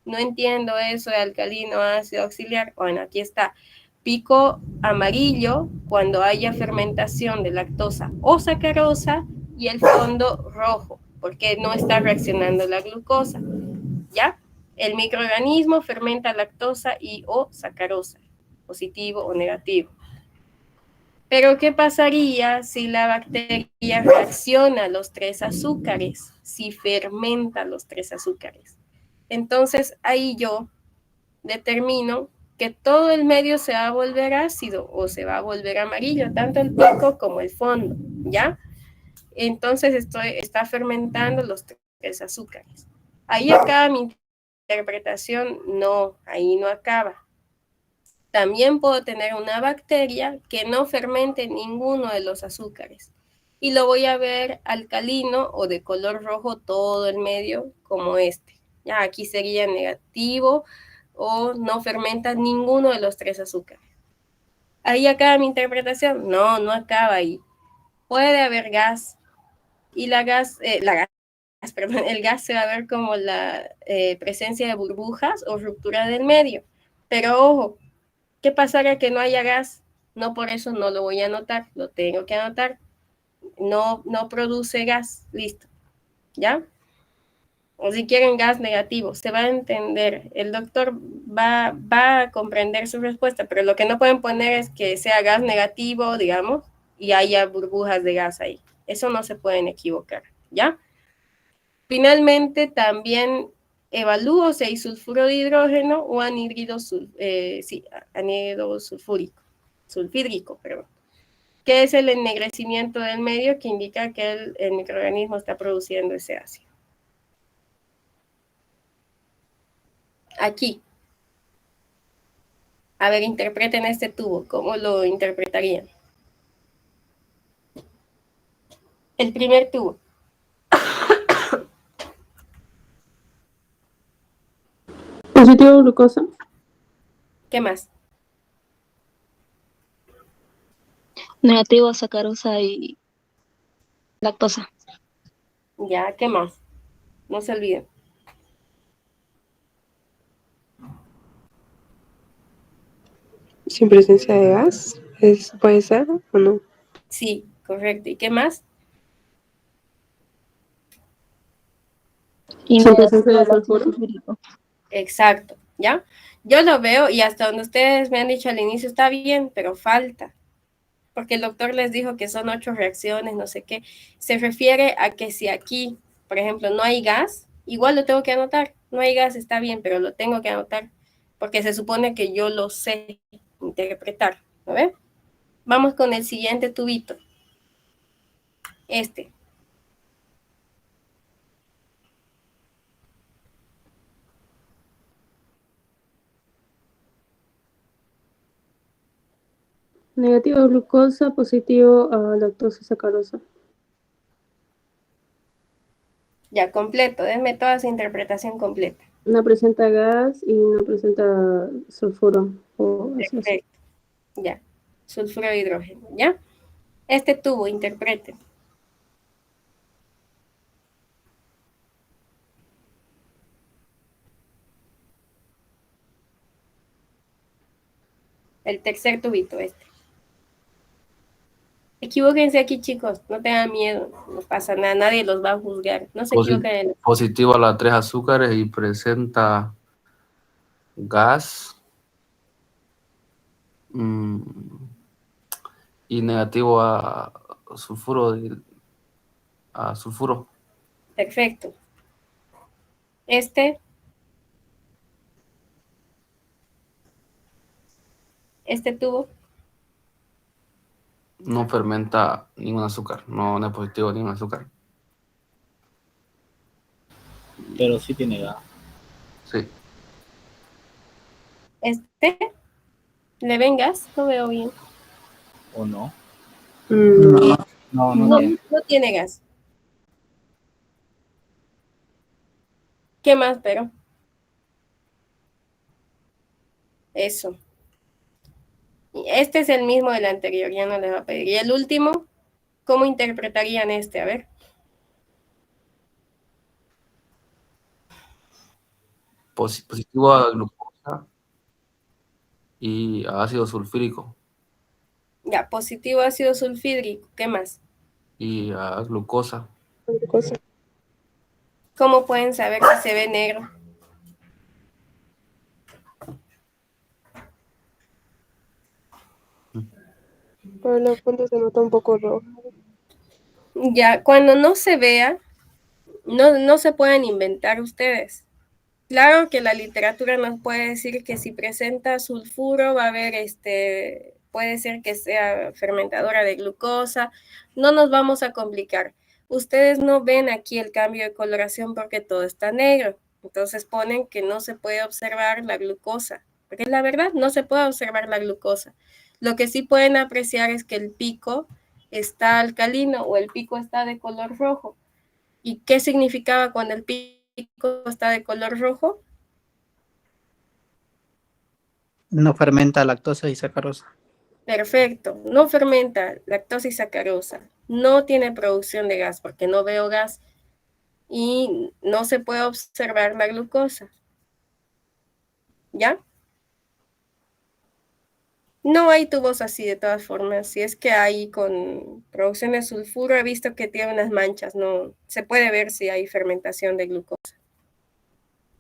No entiendo eso de alcalino, ácido auxiliar. Bueno, aquí está. Pico amarillo cuando haya fermentación de lactosa o sacarosa y el fondo rojo, porque no está reaccionando la glucosa. ¿Ya? El microorganismo fermenta lactosa y o sacarosa, positivo o negativo. Pero, ¿qué pasaría si la bacteria reacciona a los 3 azúcares? Si fermenta los 3 azúcares. Entonces, ahí yo determino que todo el medio se va a volver ácido o se va a volver amarillo, tanto el pico como el fondo, ¿ya? Entonces está fermentando los 3 azúcares. Ahí acaba mi interpretación. No, ahí no acaba. También puedo tener una bacteria que no fermente ninguno de los azúcares y lo voy a ver alcalino o de color rojo todo el medio como este. Ya aquí sería negativo o no fermenta ninguno de los 3 azúcares. Ahí acaba mi interpretación. No, no acaba ahí. Puede haber gas y el gas se va a ver como la presencia de burbujas o ruptura del medio. Pero ojo, ¿qué pasaría que no haya gas? No, por eso no lo voy a anotar, lo tengo que anotar. No produce gas, listo, ¿ya? O si quieren gas negativo, se va a entender. El doctor va a comprender su respuesta, pero lo que no pueden poner es que sea gas negativo, digamos, y haya burbujas de gas ahí. Eso no se pueden equivocar, ¿ya? Finalmente, también evalúo si hay sulfuro de hidrógeno o anhídrido sulfídrico, que es el ennegrecimiento del medio que indica que el microorganismo está produciendo ese ácido. Aquí. A ver, interpreten este tubo. ¿Cómo lo interpretarían? El primer tubo. Positivo glucosa. ¿Qué más? Negativo sacarosa y lactosa. Ya, ¿qué más? No se olviden. Sin presencia de gas. ¿Puede ser o no? Sí, correcto. ¿Y qué más? Y Sin presencia negativo de el ácido sulfuro. sulfúrico. Exacto, ¿ya? Yo lo veo y hasta donde ustedes me han dicho al inicio está bien, pero falta. Porque el doctor les dijo que son 8 reacciones, no sé qué. Se refiere a que si aquí, por ejemplo, no hay gas, igual lo tengo que anotar. No hay gas, está bien, pero lo tengo que anotar. Porque se supone que yo lo sé interpretar, ¿no ven? Vamos con el siguiente tubito. Este. Negativo glucosa, positivo a lactosa sacarosa. Ya, completo. Denme toda su interpretación completa. No presenta gas y no presenta sulfuro. Perfecto. Ya. Sulfuro de hidrógeno, ¿ya? Este tubo, interpreten. El tercer tubito, este. Equivóquense aquí, chicos. No tengan miedo. No pasa nada. Nadie los va a juzgar. No se equivoquen. Positivo a las 3 azúcares y presenta gas. Y negativo a sulfuro. A sulfuro. Perfecto. Este tubo. No fermenta ningún azúcar. No es positivo ningún azúcar. Pero sí tiene gas. Sí. Este. ¿Le ven gas? No veo bien. ¿O no? No. No tiene gas. ¿Qué más, pero? Eso. Y este es el mismo del anterior, ya no les va a pedir. Y el último, ¿Cómo interpretarían este? A ver. Positivo a glucosa y a ácido sulfúrico Ya, positivo ácido sulfídrico. ¿Qué más? y a glucosa. Glucosa. ¿Cómo pueden saber si se ve negro? Por la fuente se nota un poco roja. Ya, cuando no se vea, no se pueden inventar ustedes. Claro que la literatura nos puede decir que si presenta sulfuro va a haber, puede ser que sea fermentadora de glucosa. No nos vamos a complicar. Ustedes no ven aquí el cambio de coloración porque todo está negro. Entonces ponen que no se puede observar la glucosa. Porque la verdad, no se puede observar la glucosa. Lo que sí pueden apreciar es que el pico está alcalino o el pico está de color rojo. ¿Y qué significaba cuando el pico está de color rojo? No fermenta lactosa y sacarosa. Perfecto, no fermenta lactosa y sacarosa, no tiene producción de gas porque no veo gas y no se puede observar la glucosa. ¿Ya? No hay tubos así de todas formas. Si es que hay con producción de sulfuro, he visto que tiene unas manchas, no se puede ver si hay fermentación de glucosa.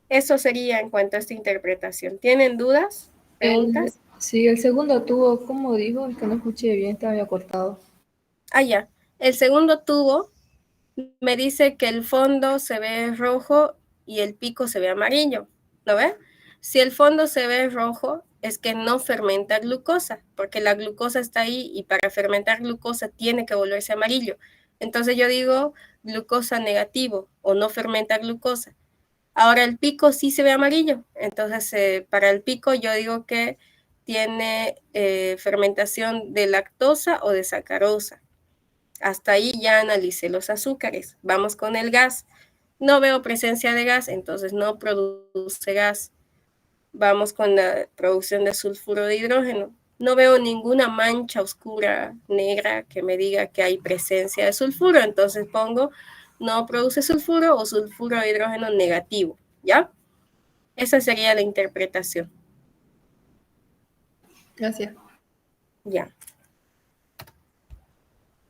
Eso sería en cuanto a esta interpretación. ¿Tienen dudas? ¿Preguntas? Sí, el segundo tubo, ¿cómo dijo? Es que no escuché bien, estaba medio cortado. Ah, ya. El segundo tubo me dice que el fondo se ve rojo y el pico se ve amarillo. ¿Lo ve? Si el fondo se ve rojo, es que no fermenta glucosa, porque la glucosa está ahí y para fermentar glucosa tiene que volverse amarillo. Entonces yo digo glucosa negativo o no fermenta glucosa. Ahora el pico sí se ve amarillo, entonces para el pico yo digo que tiene fermentación de lactosa o de sacarosa. Hasta ahí ya analicé los azúcares. Vamos con el gas. No veo presencia de gas, entonces no produce gas. Vamos con la producción de sulfuro de hidrógeno. No veo ninguna mancha oscura negra que me diga que hay presencia de sulfuro, entonces pongo no produce sulfuro o sulfuro de hidrógeno negativo, ¿ya? Esa sería la interpretación. Gracias. Ya.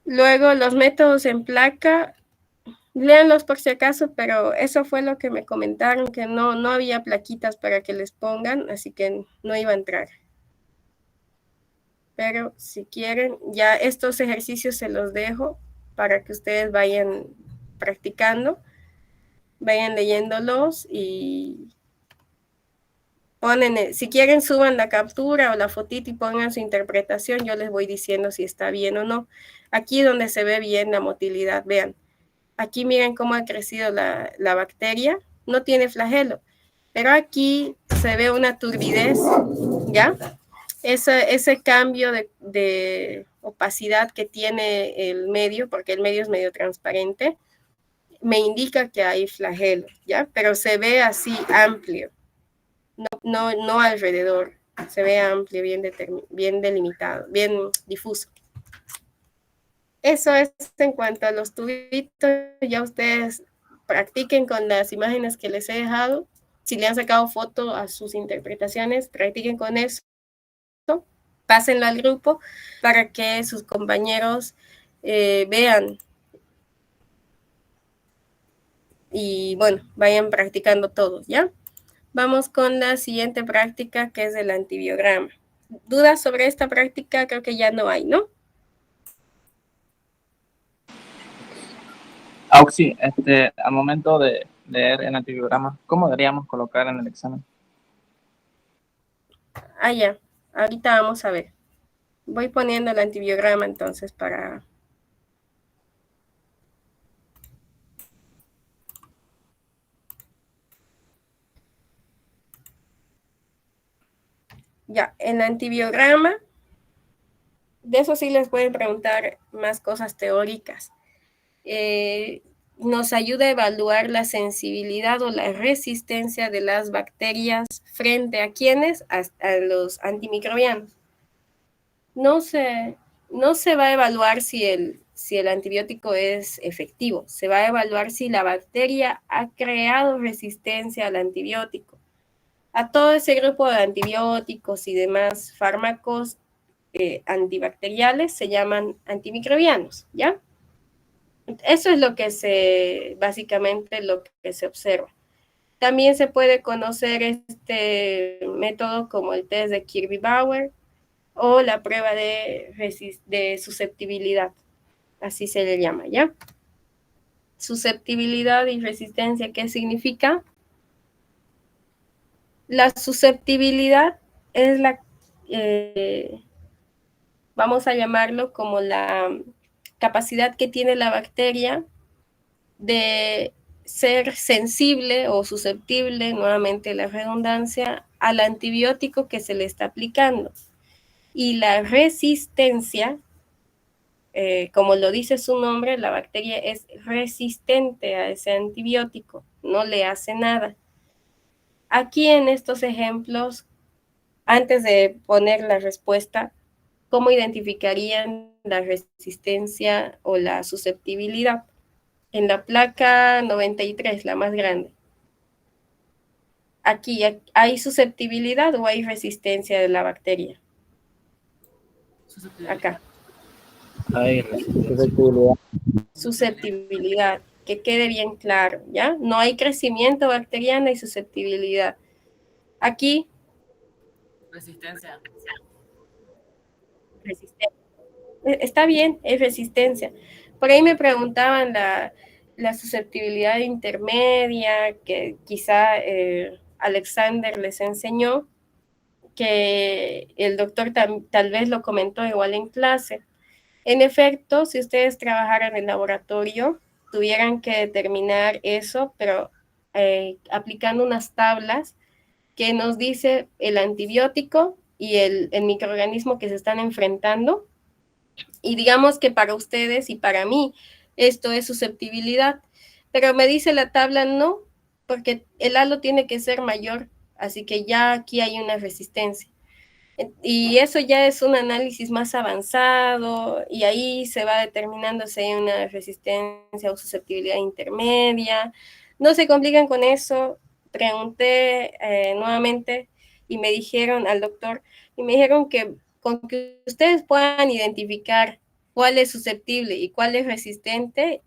Luego los métodos en placa, léanlos por si acaso, pero eso fue lo que me comentaron, que no había plaquitas para que les pongan, así que no iba a entrar. Pero si quieren, ya estos ejercicios se los dejo para que ustedes vayan practicando, vayan leyéndolos y ponen, si quieren suban la captura o la fotito y pongan su interpretación, yo les voy diciendo si está bien o no. Aquí donde se ve bien la motilidad, vean. Aquí miren cómo ha crecido la bacteria, no tiene flagelo, pero aquí se ve una turbidez, ¿ya? Ese cambio de opacidad que tiene el medio, porque el medio es medio transparente, me indica que hay flagelo, ¿ya? Pero se ve así amplio, no alrededor, se ve amplio, bien delimitado, bien difuso. Eso es en cuanto a los tubitos, ya ustedes practiquen con las imágenes que les he dejado. Si le han sacado foto a sus interpretaciones, practiquen con eso. Pásenlo al grupo para que sus compañeros vean y bueno, vayan practicando todos, ¿ya? Vamos con la siguiente práctica que es el antibiograma. ¿Dudas sobre esta práctica? Creo que ya no hay, ¿no? Auxi, al momento de leer el antibiograma, ¿cómo deberíamos colocar en el examen? Ah, ya. Ahorita vamos a ver. Voy poniendo el antibiograma entonces para... Ya, el antibiograma, de eso sí les pueden preguntar más cosas teóricas. Nos ayuda a evaluar la sensibilidad o la resistencia de las bacterias frente a quienes, a los antimicrobianos. No se va a evaluar si si el antibiótico es efectivo. Se va a evaluar si la bacteria ha creado resistencia al antibiótico. A todo ese grupo de antibióticos y demás fármacos antibacteriales se llaman antimicrobianos, ¿ya? Eso es lo que básicamente lo que se observa. También se puede conocer este método como el test de Kirby-Bauer o la prueba de susceptibilidad, así se le llama, ¿ya? Susceptibilidad y resistencia, ¿qué significa? La susceptibilidad es vamos a llamarlo como la capacidad que tiene la bacteria de ser sensible o susceptible, nuevamente la redundancia, al antibiótico que se le está aplicando. Y la resistencia, como lo dice su nombre, la bacteria es resistente a ese antibiótico, no le hace nada. Aquí en estos ejemplos, antes de poner la respuesta, ¿cómo identificarían la resistencia o la susceptibilidad? En la placa 93, la más grande. Aquí, ¿hay susceptibilidad o hay resistencia de la bacteria? Acá. Hay resistencia. Susceptibilidad, que quede bien claro, ¿ya? No hay crecimiento bacteriano y susceptibilidad. Aquí. Resistencia. Está bien, es resistencia. Por ahí me preguntaban la susceptibilidad intermedia, que quizá Alexander les enseñó, que el doctor tal vez lo comentó igual en clase. En efecto, si ustedes trabajaran en el laboratorio, tuvieran que determinar eso, pero aplicando unas tablas que nos dice el antibiótico y el microorganismo que se están enfrentando. Y digamos que para ustedes y para mí esto es susceptibilidad, pero me dice la tabla no, porque el halo tiene que ser mayor, así que ya aquí hay una resistencia. Y eso ya es un análisis más avanzado y ahí se va determinando si hay una resistencia o susceptibilidad intermedia. No se complican con eso. Pregunté nuevamente y me dijeron al doctor, y me dijeron que con que ustedes puedan identificar cuál es susceptible y cuál es resistente,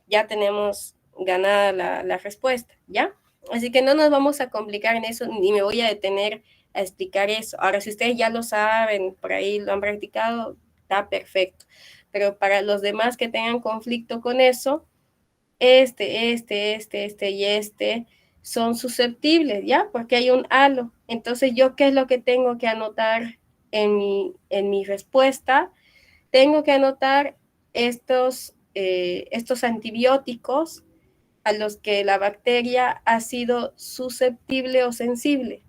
ya tenemos ganada la respuesta, ¿ya? Así que no nos vamos a complicar en eso, ni me voy a detener a explicar eso. Ahora, si ustedes ya lo saben, por ahí lo han practicado, está perfecto. Pero para los demás que tengan conflicto con eso, este y este son susceptibles, ¿ya? Porque hay un halo. Entonces, ¿yo qué es lo que tengo que anotar en mi respuesta? Tengo que anotar estos antibióticos a los que la bacteria ha sido susceptible o sensible.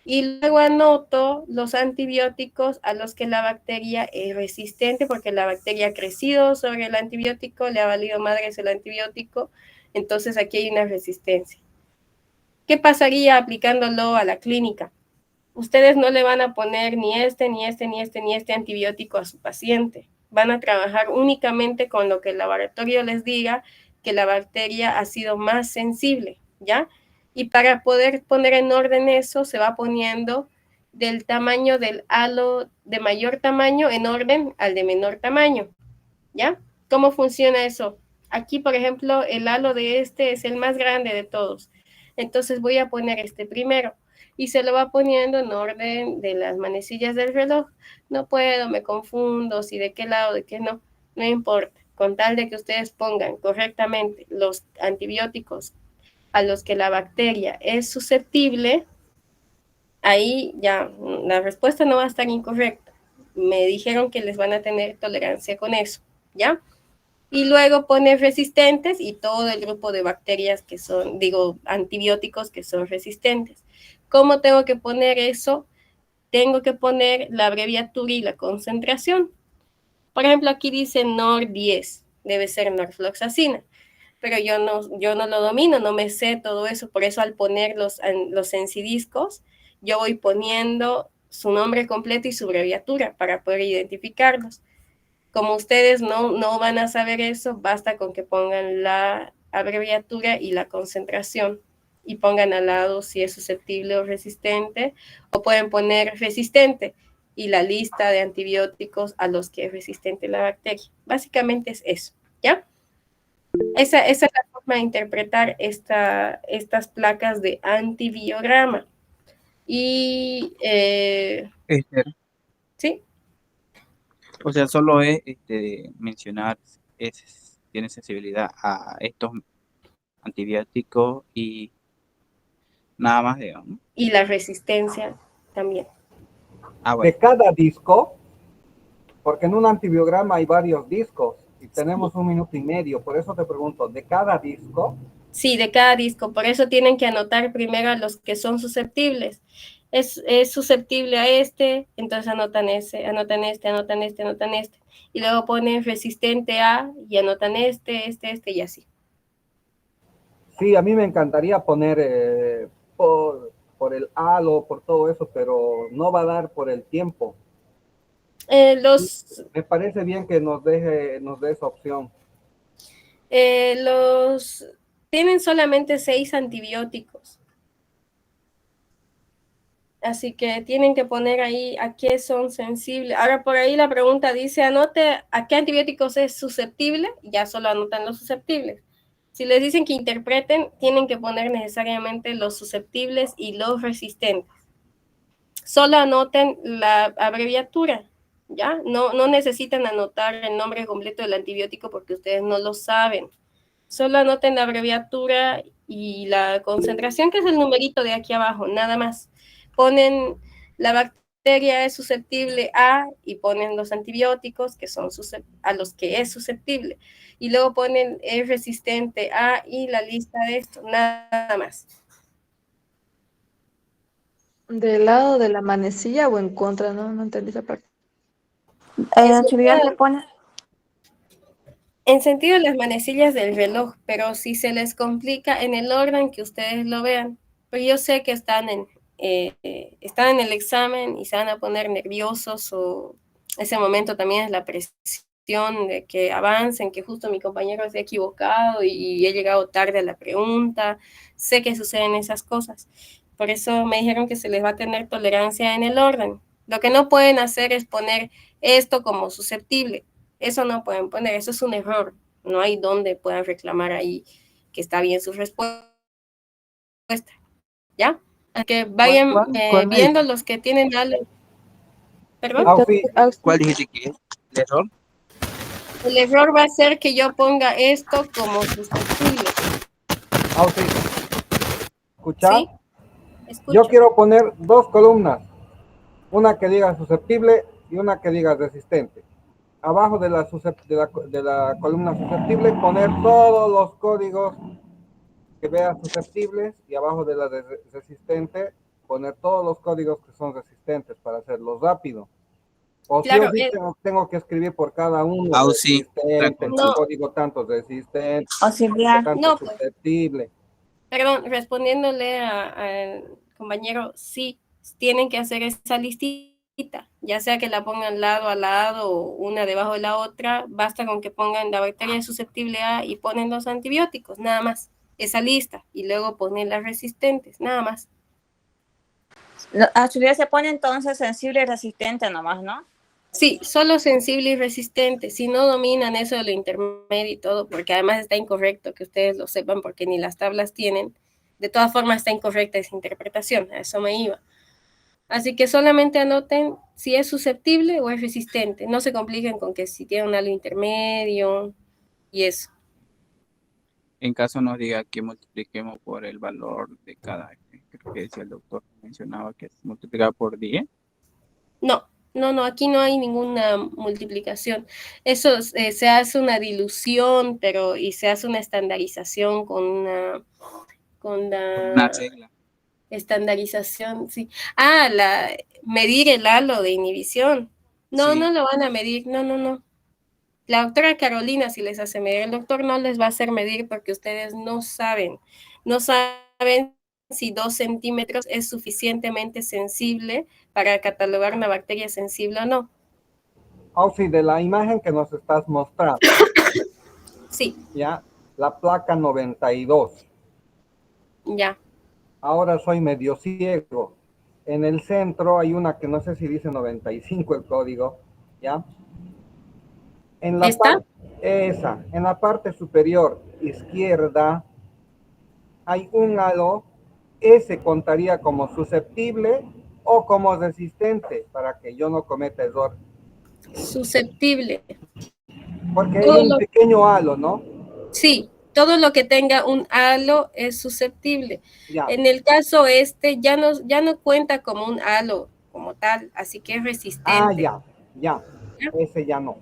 Y luego anoto los antibióticos a los que la bacteria es resistente, porque la bacteria ha crecido sobre el antibiótico, le ha valido madres el antibiótico, entonces aquí hay una resistencia. ¿Qué pasaría aplicándolo a la clínica? Ustedes no le van a poner ni este antibiótico a su paciente. Van a trabajar únicamente con lo que el laboratorio les diga que la bacteria ha sido más sensible, ¿ya? Y para poder poner en orden eso, se va poniendo del tamaño del halo de mayor tamaño en orden al de menor tamaño, ¿ya? ¿Cómo funciona eso? Aquí, por ejemplo, el halo de este es el más grande de todos. Entonces voy a poner este primero y se lo va poniendo en orden de las manecillas del reloj. No puedo, me confundo, si de qué lado, de qué no importa. Con tal de que ustedes pongan correctamente los antibióticos a los que la bacteria es susceptible, ahí ya la respuesta no va a estar incorrecta. Me dijeron que les van a tener tolerancia con eso, ¿ya? Y luego pone resistentes y todo el grupo de bacterias que son, antibióticos que son resistentes. ¿Cómo tengo que poner eso? Tengo que poner la abreviatura y la concentración. Por ejemplo, aquí dice NOR10, debe ser norfloxacina, pero yo no lo domino, no me sé todo eso, por eso al poner los sensidiscos, yo voy poniendo su nombre completo y su abreviatura para poder identificarlos. Como ustedes no van a saber eso, basta con que pongan la abreviatura y la concentración y pongan al lado si es susceptible o resistente, o pueden poner resistente y la lista de antibióticos a los que es resistente la bacteria. Básicamente es eso, ¿ya? Esa es la forma de interpretar estas placas de antibiograma. Y, ¿sí? O sea, solo es mencionar tiene sensibilidad a estos antibióticos y nada más, digamos. Y la resistencia también. Ah, bueno. De cada disco, porque en un antibiograma hay varios discos y tenemos 1 minuto y medio, por eso te pregunto, ¿de cada disco? Sí, de cada disco, por eso tienen que anotar primero a los que son susceptibles. Es susceptible a este, entonces anotan ese, anotan este, anotan este, anotan este. Y luego ponen resistente a y anotan este y así. Sí, a mí me encantaría poner por el halo, por todo eso, pero no va a dar por el tiempo. Me parece bien que nos dé esa opción. Tienen solamente 6 antibióticos. Así que tienen que poner ahí a qué son sensibles. Ahora por ahí la pregunta dice, anote a qué antibióticos es susceptible, y ya solo anotan los susceptibles. Si les dicen que interpreten, tienen que poner necesariamente los susceptibles y los resistentes. Solo anoten la abreviatura, ¿ya? No necesitan anotar el nombre completo del antibiótico porque ustedes no lo saben. Solo anoten la abreviatura y la concentración, que es el numerito de aquí abajo, nada más. Ponen la bacteria es susceptible a y ponen los antibióticos que son a los que es susceptible. Y luego ponen es resistente a y la lista de esto, nada más. ¿Del lado de la manecilla o en contra? No entendí esa parte. En sentido las manecillas del reloj, pero si se les complica en el orden que ustedes lo vean. Pero yo sé que están en el examen y se van a poner nerviosos, o ese momento también es la presión de que avancen, que justo mi compañero se ha equivocado y he llegado tarde a la pregunta. Sé que suceden esas cosas. Por eso me dijeron que se les va a tener tolerancia en el orden. Lo que no pueden hacer es poner esto como susceptible. Eso no pueden poner, eso es un error. No hay donde puedan reclamar ahí que está bien su respuesta. ¿Ya? Así que vayan viendo los que tienen algo. ¿Perdón? ¿Cuál dijiste que es el error? El error va a ser que yo ponga esto como susceptible. ¿Escucha? ¿Sí? Escucho. Yo quiero poner 2 columnas, una que diga susceptible y una que diga resistente. Abajo de la columna susceptible poner todos los códigos que vean susceptibles, y abajo de la resistente poner todos los códigos que son resistentes para hacerlo rápido. O claro, si tengo que escribir por cada uno, resistente, no. código tanto resistente, tanto no, pues, susceptible. Perdón, respondiéndole al compañero, sí, tienen que hacer esa listita, ya sea que la pongan lado a lado o una debajo de la otra, basta con que pongan la bacteria susceptible a y ponen los antibióticos, nada más, esa lista, y luego ponen las resistentes, nada más. A su vez se pone entonces sensible y resistente nomás, ¿no? Sí, solo sensible y resistente. Si no dominan eso de lo intermedio y todo, porque además está incorrecto que ustedes lo sepan porque ni las tablas tienen, de todas formas está incorrecta esa interpretación, a eso me iba. Así que solamente anoten si es susceptible o es resistente. No se compliquen con que si tiene un halo intermedio y eso. En caso nos diga que multipliquemos por el valor de cada, creo que decía el doctor, mencionaba que es multiplicado por 10. No, aquí no hay ninguna multiplicación. Eso se hace una dilución, y se hace una estandarización con Una regla. Estandarización, sí. Medir el halo de inhibición. No, sí. No lo van a medir, no. La doctora Carolina sí les hace medir, el doctor no les va a hacer medir porque ustedes no saben si 2 centímetros es suficientemente sensible para catalogar una bacteria sensible o no. Oh, sí, de la imagen que nos estás mostrando. Sí. Ya, la placa 92. Ya. Ahora soy medio ciego. En el centro hay una que no sé si dice 95 el código, ¿ya? En la en la parte superior izquierda hay un halo, ese contaría como susceptible o como resistente para que yo no cometa error. Susceptible. Porque hay un pequeño halo, ¿no? Sí, todo lo que tenga un halo es susceptible. Ya. En el caso ya no cuenta como un halo como tal, así que es resistente. Ya. Ese ya no.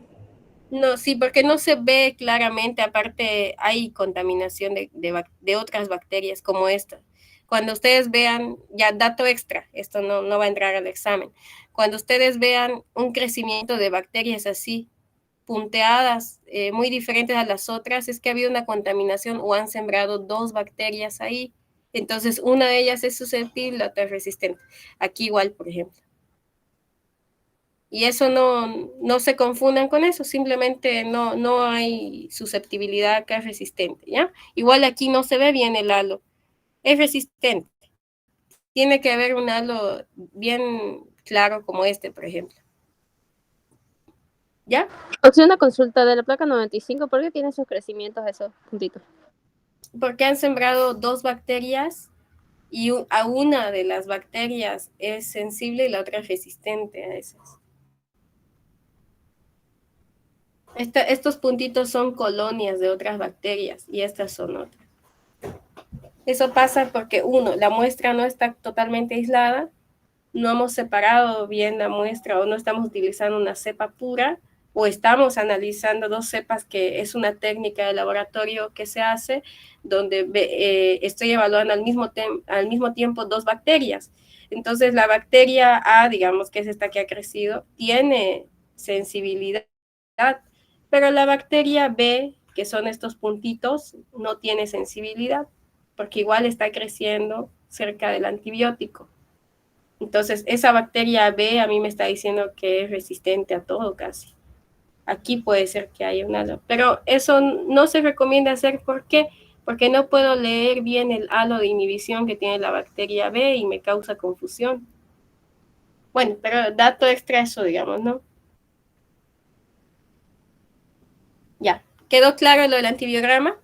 No, sí, porque no se ve claramente, aparte hay contaminación de otras bacterias como esta. Cuando ustedes vean, ya dato extra, esto no va a entrar al examen, cuando ustedes vean un crecimiento de bacterias así, punteadas, muy diferentes a las otras, es que ha habido una contaminación o han sembrado 2 bacterias ahí. Entonces, una de ellas es susceptible, la otra es resistente. Aquí igual, por ejemplo. Y eso no se confundan con eso, simplemente no hay susceptibilidad acá es resistente, ¿ya? Igual aquí no se ve bien el halo, es resistente. Tiene que haber un halo bien claro como este, por ejemplo. ¿Ya? Opción una consulta de la placa 95, ¿por qué tiene esos crecimientos, esos puntitos? Porque han sembrado 2 bacterias y a una de las bacterias es sensible y la otra es resistente a esas. Estos puntitos son colonias de otras bacterias y estas son otras. Eso pasa porque, uno, la muestra no está totalmente aislada, no hemos separado bien la muestra o no estamos utilizando una cepa pura o estamos analizando 2 cepas, que es una técnica de laboratorio que se hace, donde estoy evaluando al mismo tiempo 2 bacterias. Entonces, la bacteria A, digamos que es esta que ha crecido, tiene sensibilidad, pero la bacteria B, que son estos puntitos, no tiene sensibilidad, porque igual está creciendo cerca del antibiótico. Entonces, esa bacteria B a mí me está diciendo que es resistente a todo casi. Aquí puede ser que haya un halo, pero eso no se recomienda hacer. ¿Por qué? Porque no puedo leer bien el halo de inhibición que tiene la bacteria B y me causa confusión. Bueno, pero dato extra eso, digamos, ¿no? Ya, ¿quedó claro lo del antibiograma?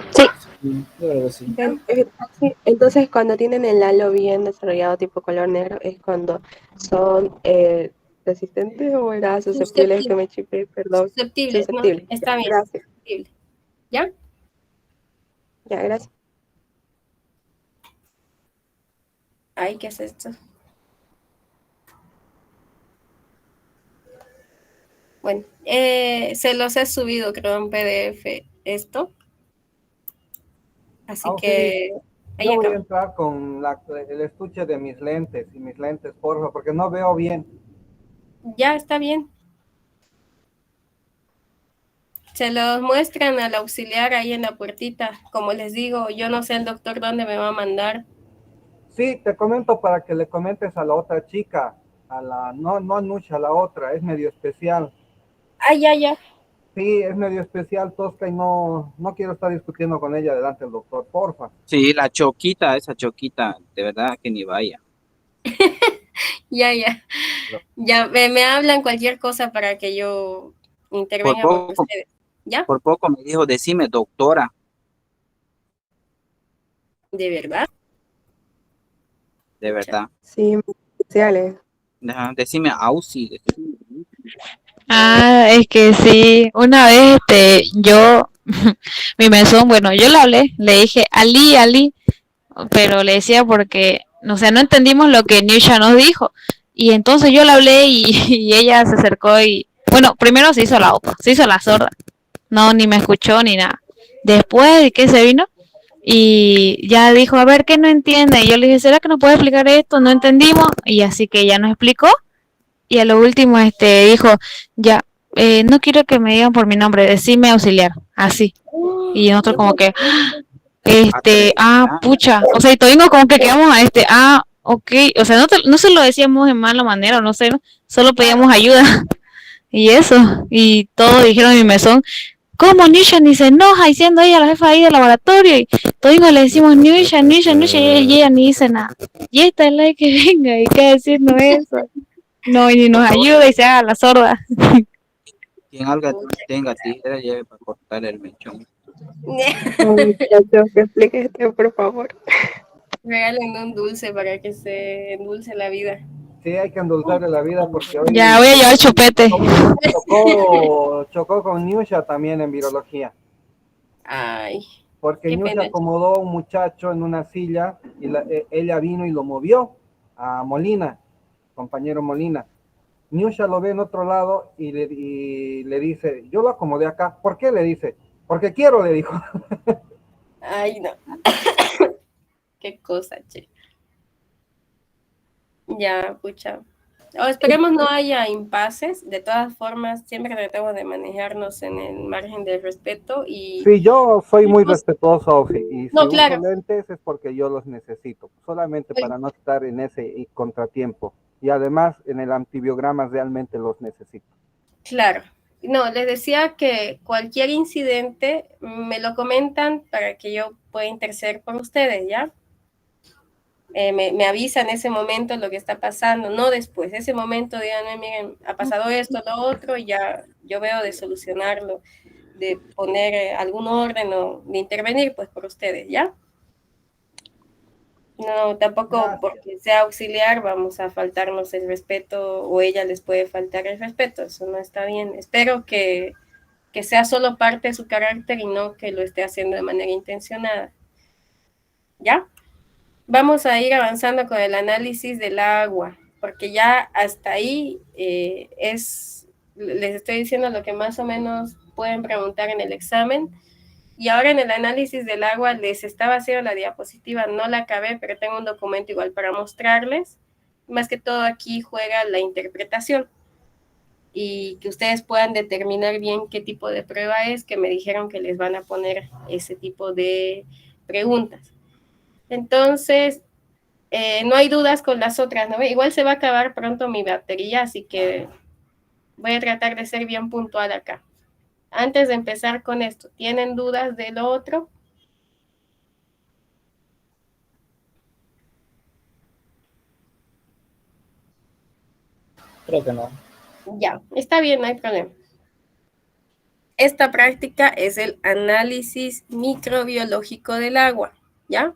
Sí. Entonces, cuando tienen el halo bien desarrollado tipo color negro, ¿es cuando son resistentes o era susceptibles? Que me chipé, perdón. Susceptibles, ¿no? Está bien. Gracias. Susceptible. ¿Ya? Ya, gracias. Ay, ¿qué es esto? Bueno, se los he subido, creo, en PDF esto. Así que... Yo voy a entrar con el estuche de mis lentes por favor, porque no veo bien. Ya, está bien. Se los muestran al auxiliar ahí en la puertita. Como les digo, yo no sé el doctor dónde me va a mandar. Sí, te comento para que le comentes a la otra chica, no a Nucha, a la otra, es medio especial. Ah, ya. Sí, es medio especial, tosca, y no quiero estar discutiendo con ella delante del doctor, porfa. Sí, esa choquita, de verdad que ni vaya. Ya. Ya, me hablan cualquier cosa para que yo intervenga por ustedes. ¿Ya? Por poco me dijo, decime doctora. ¿De verdad? De verdad. Sí, especiales. Decime Ausi. Ah, es que sí, una vez yo, mi mesón, bueno, yo le hablé, le dije Ali, pero le decía porque, no entendimos lo que Nisha nos dijo, y entonces yo le hablé y ella se acercó y, bueno, primero se hizo la opa, se hizo la sorda, no, ni me escuchó ni nada, después de que se vino, y ya dijo, a ver, ¿qué no entiende? Y yo le dije, ¿será que nos puede explicar esto? No entendimos, y así que ella nos explicó. Y a lo último dijo, ya, no quiero que me digan por mi nombre, decime auxiliar, así. Y nosotros como que, pucha, o sea, y todavía como que quedamos ok, o sea, no se lo decíamos en mala manera, no sé, ¿no? Solo pedíamos ayuda y eso, y todos dijeron en mi mesón, ¿cómo Nisha ni se enoja y siendo ella la jefa ahí del laboratorio? Y todos le decimos Nisha, Nisha, Nisha, y ella ni dice nada. Y esta es la que venga y que decirnos eso. No, y ni nos ayuda y se haga la sorda. Quien algo tenga tijera lleve para cortar el mechón. Muchachos, que explique esto, por favor. Regalen un dulce para que se endulce la vida. Sí, hay que endulzarle la vida porque hoy Ya, voy a llevar chupete. chocó con Niusha también en virología. Ay, Porque qué Niusha pena. acomodó a un muchacho en una silla y ella vino y lo movió a Molina, compañero Molina. Niusha lo ve en otro lado y le dice, yo lo acomodé acá. ¿Por qué? Le dice, porque quiero, le dijo. Ay, no. Qué cosa, che. Ya, pucha. Esperemos no haya impases. De todas formas, siempre tratamos de manejarnos en el margen del respeto y... Sí, yo soy muy respetuoso, Ofi, y No, si claro. uso lentes es porque yo los necesito, solamente para no estar en ese contratiempo. Y además, en el antibiograma realmente los necesito. Claro. No, les decía que cualquier incidente me lo comentan para que yo pueda interceder por ustedes, ¿ya? Me avisa en ese momento lo que está pasando, no después. Ese momento díganme, miren, ha pasado esto, lo otro, y ya yo veo de solucionarlo, de poner algún orden o de intervenir, pues, por ustedes, ¿ya? No, tampoco porque sea auxiliar vamos a faltarnos el respeto o ella les puede faltar el respeto, eso no está bien. Espero que sea solo parte de su carácter y no que lo esté haciendo de manera intencionada. ¿Ya? Vamos a ir avanzando con el análisis del agua, porque ya hasta ahí les estoy diciendo lo que más o menos pueden preguntar en el examen. Y ahora en el análisis del agua les estaba haciendo la diapositiva, no la acabé, pero tengo un documento igual para mostrarles. Más que todo aquí juega la interpretación y que ustedes puedan determinar bien qué tipo de prueba es, que me dijeron que les van a poner ese tipo de preguntas. Entonces, no hay dudas con las otras, ¿no? Igual se va a acabar pronto mi batería, así que voy a tratar de ser bien puntual acá. Antes de empezar con esto, ¿tienen dudas de lo otro? Creo que no. Ya, está bien, no hay problema. Esta práctica es el análisis microbiológico del agua, ¿ya?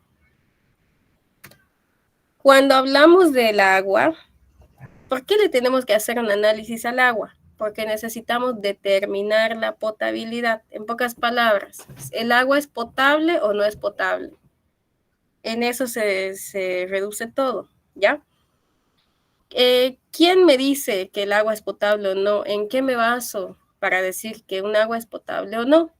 Cuando hablamos del agua, ¿por qué le tenemos que hacer un análisis al agua? Porque necesitamos determinar la potabilidad. En pocas palabras, ¿el agua es potable o no es potable? En eso se reduce todo, ¿ya? ¿Quién me dice que el agua es potable o no? ¿En qué me baso para decir que un agua es potable o no?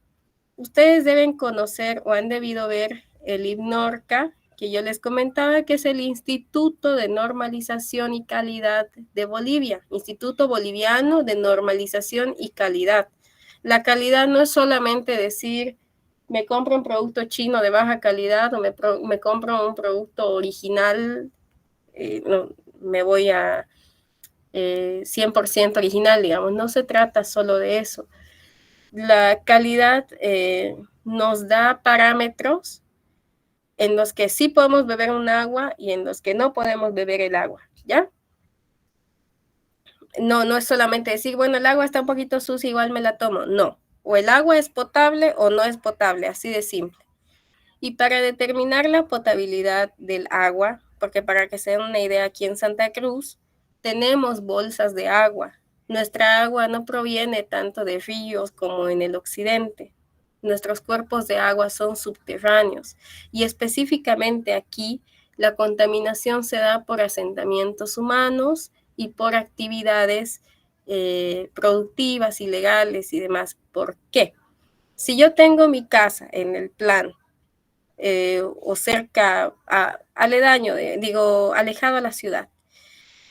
Ustedes deben conocer o han debido ver el INNORCA, que yo les comentaba, que es el Instituto de Normalización y Calidad de Bolivia, Instituto Boliviano de Normalización y Calidad. La calidad no es solamente decir, me compro un producto chino de baja calidad o me compro un producto original, no, me voy a 100% original, digamos, no se trata solo de eso. La calidad nos da parámetros en los que sí podemos beber un agua y en los que no podemos beber el agua, ¿ya? No es solamente decir, bueno, el agua está un poquito sucia, igual me la tomo. No, o el agua es potable o no es potable, así de simple. Y para determinar la potabilidad del agua, porque para que se den una idea, aquí en Santa Cruz tenemos bolsas de agua. Nuestra agua no proviene tanto de ríos como en el occidente. Nuestros cuerpos de agua son subterráneos y específicamente aquí la contaminación se da por asentamientos humanos y por actividades productivas, ilegales y demás. ¿Por qué? Si yo tengo mi casa en el plan o cerca, aledaño, alejado a la ciudad,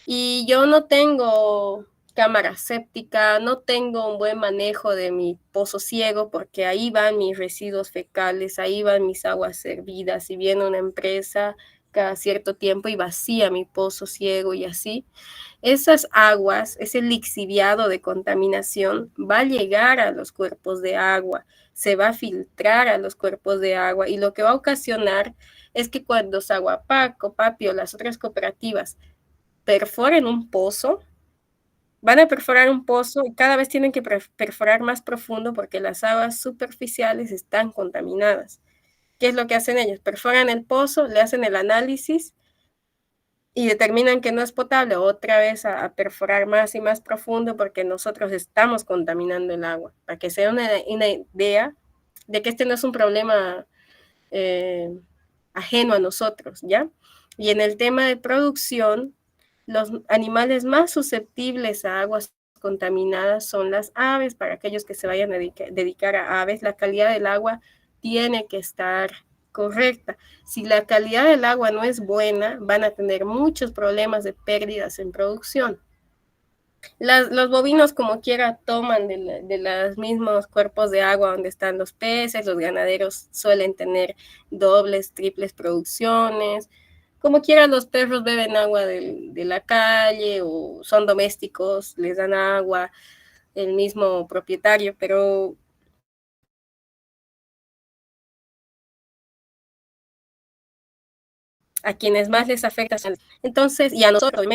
y yo no tengo cámara séptica, no tengo un buen manejo de mi pozo ciego, porque ahí van mis residuos fecales, ahí van mis aguas servidas, y viene una empresa cada cierto tiempo y vacía mi pozo ciego y así, esas aguas, ese lixiviado de contaminación va a llegar a los cuerpos de agua, se va a filtrar a los cuerpos de agua y lo que va a ocasionar es que cuando Saguapac, Copapi o las otras cooperativas perforen un pozo, van a perforar un pozo y cada vez tienen que perforar más profundo porque las aguas superficiales están contaminadas. ¿Qué es lo que hacen ellos? Perforan el pozo, le hacen el análisis y determinan que no es potable, otra vez a perforar más y más profundo porque nosotros estamos contaminando el agua. Para que sea una idea de que este no es un problema ajeno a nosotros, ¿ya? Y en el tema de producción, los animales más susceptibles a aguas contaminadas son las aves. Para aquellos que se vayan a dedicar a aves, la calidad del agua tiene que estar correcta. Si la calidad del agua no es buena, van a tener muchos problemas de pérdidas en producción. Los bovinos, como quiera, toman de los mismos cuerpos de agua donde están los peces. Los ganaderos suelen tener dobles, triples producciones. Como quiera, los perros beben agua de la calle o son domésticos, les dan agua el mismo propietario, pero a quienes más les afecta. Entonces, y a nosotros,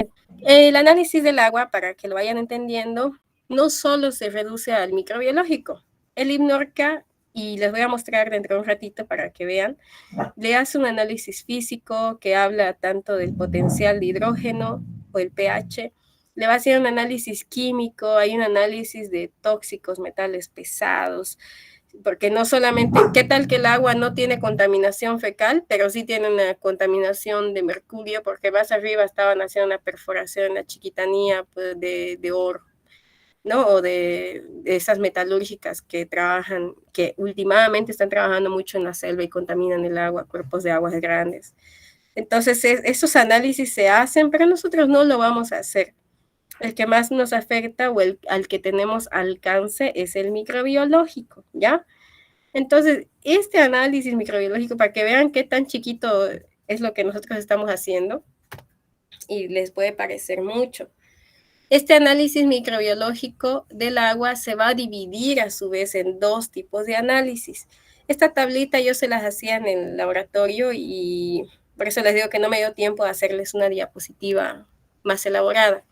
el análisis del agua, para que lo vayan entendiendo, no solo se reduce al microbiológico. El IPNORCA, y les voy a mostrar dentro de un ratito para que vean, le hace un análisis físico que habla tanto del potencial de hidrógeno o el pH, le va a hacer un análisis químico, hay un análisis de tóxicos, metales pesados, porque no solamente, ¿qué tal que el agua no tiene contaminación fecal, pero sí tiene una contaminación de mercurio, porque más arriba estaban haciendo una perforación en la Chiquitanía pues, de oro, ¿no? O de esas metalúrgicas que trabajan, que últimamente están trabajando mucho en la selva y contaminan el agua, cuerpos de aguas grandes. Entonces, esos análisis se hacen, pero nosotros no lo vamos a hacer. El que más nos afecta o al que tenemos alcance es el microbiológico, ¿ya? Entonces, este análisis microbiológico, para que vean qué tan chiquito es lo que nosotros estamos haciendo, y les puede parecer mucho. Este análisis microbiológico del agua se va a dividir a su vez en dos tipos de análisis. Esta tablita yo se las hacía en el laboratorio y por eso les digo que no me dio tiempo de hacerles una diapositiva más elaborada.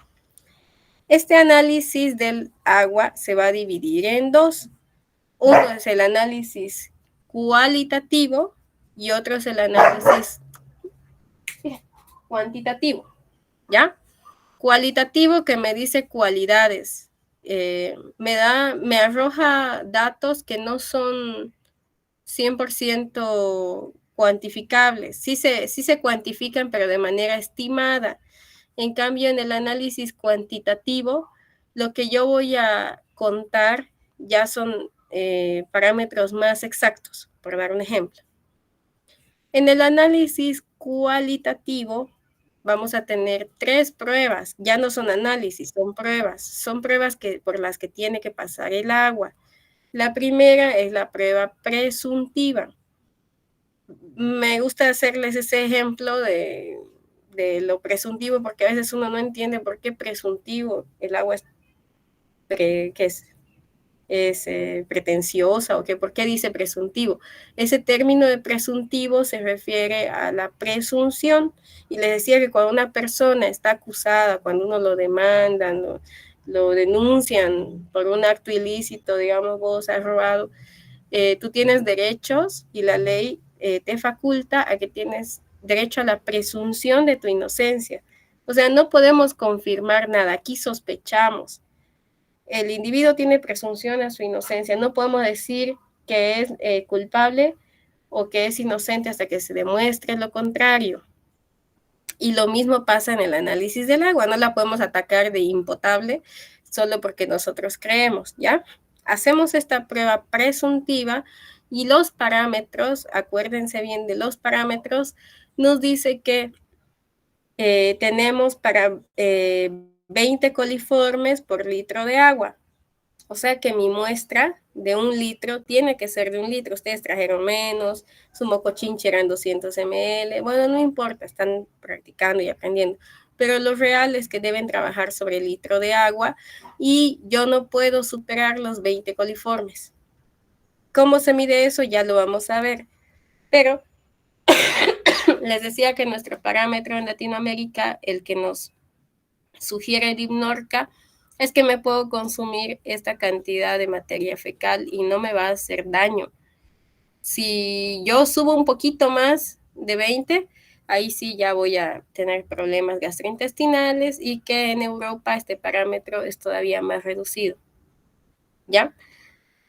Este análisis del agua se va a dividir en dos. Uno es el análisis cualitativo y otro es el análisis cuantitativo, ¿ya? Cualitativo, que me dice cualidades, me arroja datos que no son 100% cuantificables. Sí se cuantifican, pero de manera estimada. En cambio, en el análisis cuantitativo, lo que yo voy a contar ya son parámetros más exactos, por dar un ejemplo. En el análisis cualitativo vamos a tener 3 pruebas, ya no son análisis, son pruebas por las que tiene que pasar el agua. La primera es la prueba presuntiva. Me gusta hacerles ese ejemplo de lo presuntivo, porque a veces uno no entiende por qué presuntivo, el agua es pretenciosa o por qué dice presuntivo. Ese término de presuntivo se refiere a la presunción, y les decía que cuando una persona está acusada, cuando uno lo demandan, lo denuncian por un acto ilícito, digamos, vos has robado, tú tienes derechos y la ley te faculta a que tienes derecho a la presunción de tu inocencia. O sea, no podemos confirmar nada, aquí sospechamos. El individuo tiene presunción a su inocencia, no podemos decir que es culpable o que es inocente hasta que se demuestre lo contrario. Y lo mismo pasa en el análisis del agua, no la podemos atacar de impotable solo porque nosotros creemos, ¿ya? Hacemos esta prueba presuntiva y los parámetros, acuérdense bien de los parámetros, nos dice que tenemos para 20 coliformes por litro de agua. O sea que mi muestra de 1 litro, tiene que ser de 1 litro. Ustedes trajeron menos, su mocochinche eran 200 ml, bueno, no importa, están practicando y aprendiendo. Pero lo real es que deben trabajar sobre el litro de agua y yo no puedo superar los 20 coliformes. ¿Cómo se mide eso? Ya lo vamos a ver. Pero les decía que nuestro parámetro en Latinoamérica, el que nos sugiere DIPNORCA, es que me puedo consumir esta cantidad de materia fecal y no me va a hacer daño. Si yo subo un poquito más de 20, ahí sí ya voy a tener problemas gastrointestinales y que en Europa este parámetro es todavía más reducido. ¿Ya?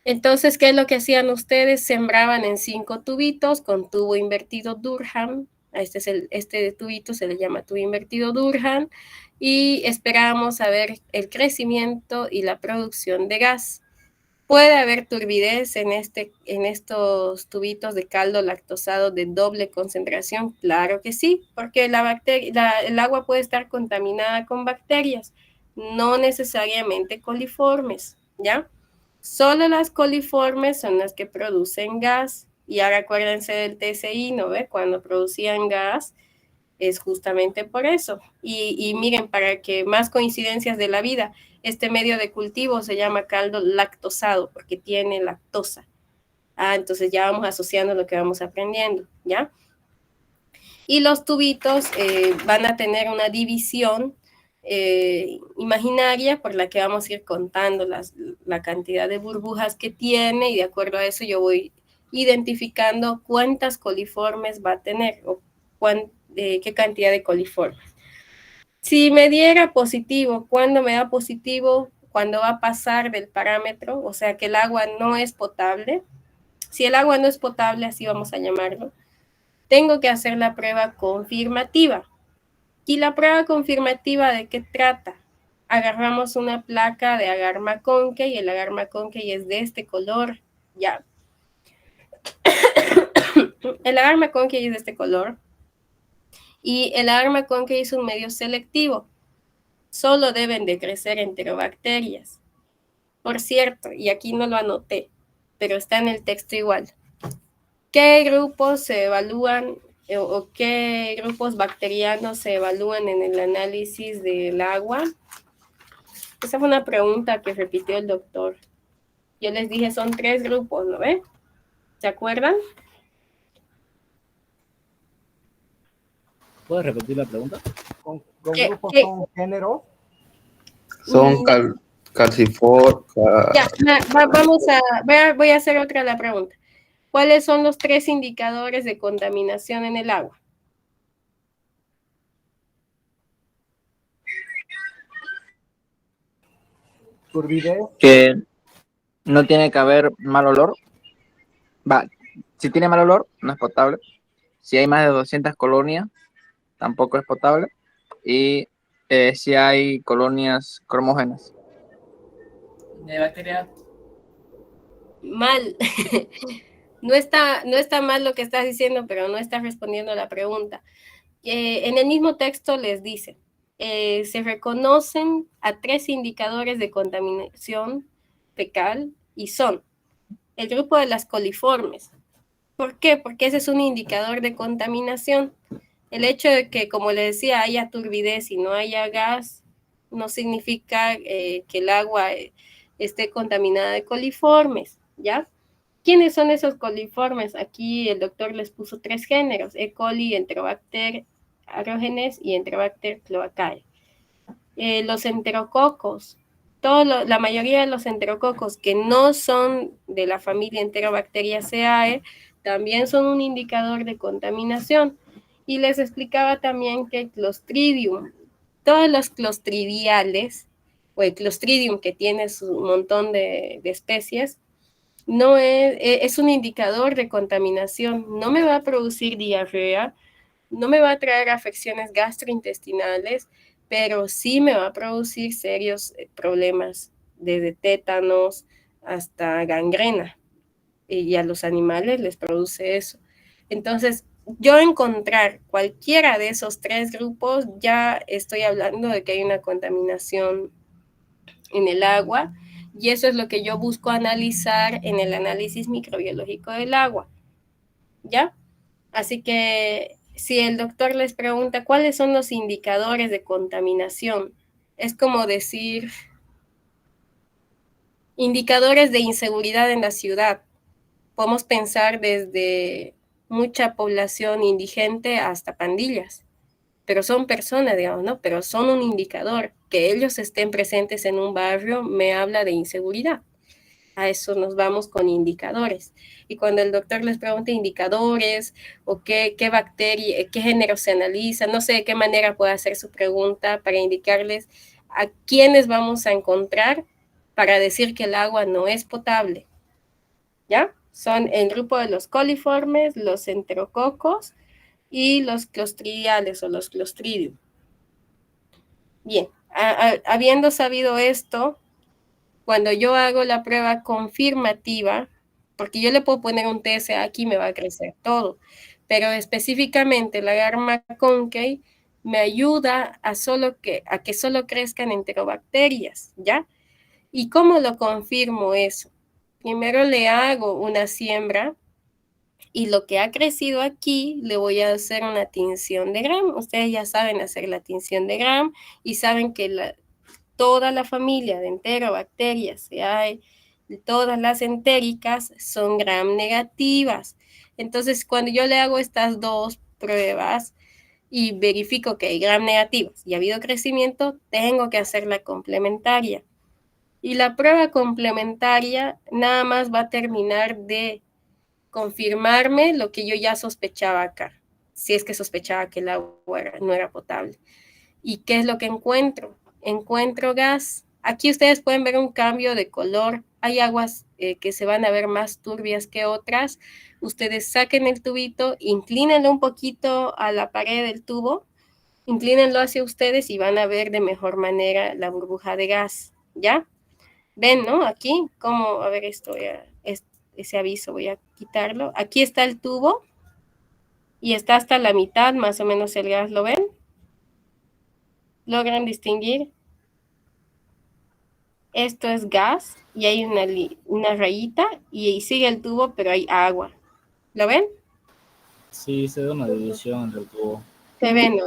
Entonces, ¿qué es lo que hacían ustedes? Sembraban en 5 tubitos con tubo invertido Durham. Este tubito se le llama tubo invertido Durham y esperábamos a ver el crecimiento y la producción de gas. ¿Puede haber turbidez en estos tubitos de caldo lactosado de doble concentración? Claro que sí, porque el agua puede estar contaminada con bacterias, no necesariamente coliformes, ¿ya? Solo las coliformes son las que producen gas. Y ahora acuérdense del TSI, ¿no ve? Cuando producían gas, es justamente por eso. Y miren, para que más coincidencias de la vida, este medio de cultivo se llama caldo lactosado porque tiene lactosa. Entonces ya vamos asociando lo que vamos aprendiendo, ¿ya? Y los tubitos van a tener una división imaginaria por la que vamos a ir contando la cantidad de burbujas que tiene y de acuerdo a eso yo voy identificando cuántas coliformes va a tener o qué cantidad de coliformes. Si me diera positivo, ¿cuándo me da positivo? Cuando va a pasar del parámetro, o sea que el agua no es potable. Si el agua no es potable, así vamos a llamarlo, tengo que hacer la prueba confirmativa. ¿Y la prueba confirmativa de qué trata? Agarramos una placa de agar McConkey y el agar McConkey es de este color, ya. El agar McConkey es de este color y el agar McConkey es un medio selectivo. Solo deben de crecer enterobacterias. Por cierto, y aquí no lo anoté, pero está en el texto igual. ¿Qué grupos se evalúan o qué grupos bacterianos se evalúan en el análisis del agua? Esa fue una pregunta que repitió el doctor. Yo les dije, son 3 grupos, ¿no ve? ¿Se acuerdan? ¿Puedes repetir la pregunta? ¿Los grupos son géneros? Son calcifor. Ya, voy a hacer otra la pregunta. ¿Cuáles son los 3 indicadores de contaminación en el agua? Turbidez. Que no tiene que haber mal olor. Si tiene mal olor, no es potable. Si hay más de 200 colonias, tampoco es potable. Y si hay colonias cromógenas. De bacteria. Mal. No está mal lo que estás diciendo, pero no estás respondiendo a la pregunta. En el mismo texto les dice, se reconocen a 3 indicadores de contaminación fecal y son el grupo de las coliformes. ¿Por qué? Porque ese es un indicador de contaminación. El hecho de que, como les decía, haya turbidez y no haya gas, no significa que el agua esté contaminada de coliformes, ¿ya? ¿Quiénes son esos coliformes? Aquí el doctor les puso 3 géneros, E. coli, Enterobacter aerogenes y Enterobacter cloacae. Los enterococos, la mayoría de los enterococos que no son de la familia Enterobacteriaceae, también son un indicador de contaminación. Y les explicaba también que el Clostridium, todos los clostridiales, o el Clostridium que tiene un montón de especies, no es un indicador de contaminación, no me va a producir diarrea, no me va a traer afecciones gastrointestinales, pero sí me va a producir serios problemas, desde tétanos hasta gangrena, y a los animales les produce eso. Entonces, yo encontrar cualquiera de esos 3 grupos, ya estoy hablando de que hay una contaminación en el agua, Y eso es lo que yo busco analizar en el análisis microbiológico del agua, ¿ya? Así que si el doctor les pregunta cuáles son los indicadores de contaminación, es como decir indicadores de inseguridad en la ciudad. Podemos pensar desde mucha población indigente hasta pandillas, pero son personas, digamos, ¿no? Pero son un indicador. Que ellos estén presentes en un barrio me habla de inseguridad. A eso nos vamos con indicadores. Y cuando el doctor les pregunta indicadores o qué bacteria, qué género se analiza, no sé de qué manera puede hacer su pregunta para indicarles a quiénes vamos a encontrar para decir que el agua no es potable. ¿Ya? Son el grupo de los coliformes, los enterococos y los clostridiales o los clostridium. Bien, habiendo sabido esto, cuando yo hago la prueba confirmativa, porque yo le puedo poner un TSA aquí, me va a crecer todo, pero específicamente la Gamma Concave me ayuda a que solo crezcan enterobacterias, ¿ya? ¿Y cómo lo confirmo eso? Primero le hago una siembra y lo que ha crecido aquí le voy a hacer una tinción de Gram. Ustedes ya saben hacer la tinción de Gram y saben que toda la familia de enterobacterias, todas las entéricas son Gram negativas. Entonces, cuando yo le hago estas dos pruebas y verifico que hay Gram negativas y ha habido crecimiento, tengo que hacer la complementaria. Y la prueba complementaria nada más va a terminar de confirmarme lo que yo ya sospechaba acá, si es que sospechaba que el agua no era potable. ¿Y qué es lo que encuentro? Encuentro gas. Aquí ustedes pueden ver un cambio de color. Hay aguas que se van a ver más turbias que otras. Ustedes saquen el tubito, inclínenlo un poquito a la pared del tubo, inclínenlo hacia ustedes y van a ver de mejor manera la burbuja de gas, ¿ya? Ven, ¿no? Aquí, ¿cómo? A ver, ese aviso voy a quitarlo. Aquí está el tubo y está hasta la mitad, más o menos el gas, ¿lo ven? ¿Logran distinguir? Esto es gas y hay una rayita y sigue el tubo, pero hay agua. ¿Lo ven? Sí, se da una división entre el tubo. Se ven, ¿no?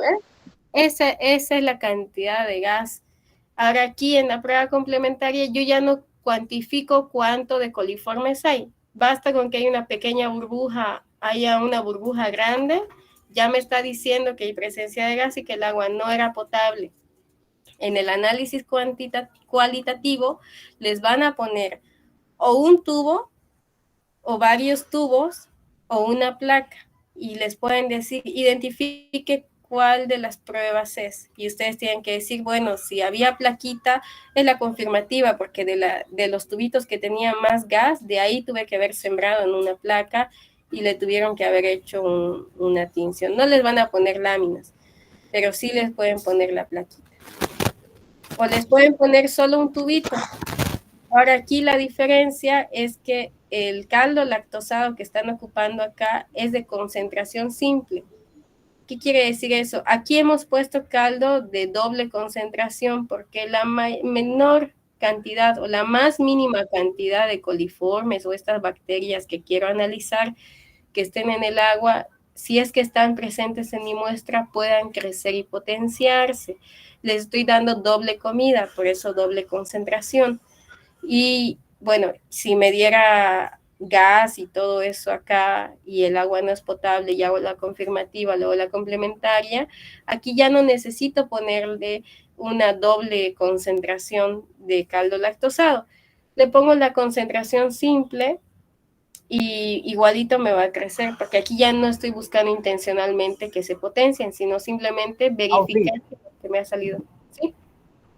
Esa es la cantidad de gas. Ahora aquí en la prueba complementaria yo ya no cuantifico cuánto de coliformes hay. Basta con que haya una pequeña burbuja, haya una burbuja grande, ya me está diciendo que hay presencia de gas y que el agua no era potable. En el análisis cualitativo les van a poner o un tubo o varios tubos o una placa y les pueden decir, identifique cuál de las pruebas es. Y ustedes tienen que decir, bueno, si había plaquita, es la confirmativa, porque de los tubitos que tenían más gas, de ahí tuve que haber sembrado en una placa y le tuvieron que haber hecho una tinción. No les van a poner láminas, pero sí les pueden poner la plaquita. O les pueden poner solo un tubito. Ahora aquí la diferencia es que el caldo lactosado que están ocupando acá es de concentración simple. ¿Qué quiere decir eso? Aquí hemos puesto caldo de doble concentración porque la menor cantidad o la más mínima cantidad de coliformes o estas bacterias que quiero analizar que estén en el agua, si es que están presentes en mi muestra, puedan crecer y potenciarse. Les estoy dando doble comida, por eso doble concentración. Y bueno, si me diera gas y todo eso acá y el agua no es potable y hago la confirmativa, luego la complementaria, aquí ya no necesito ponerle una doble concentración de caldo lactosado. Le pongo la concentración simple y igualito me va a crecer, porque aquí ya no estoy buscando intencionalmente que se potencien, sino simplemente verificar que me ha salido. ¿Sí?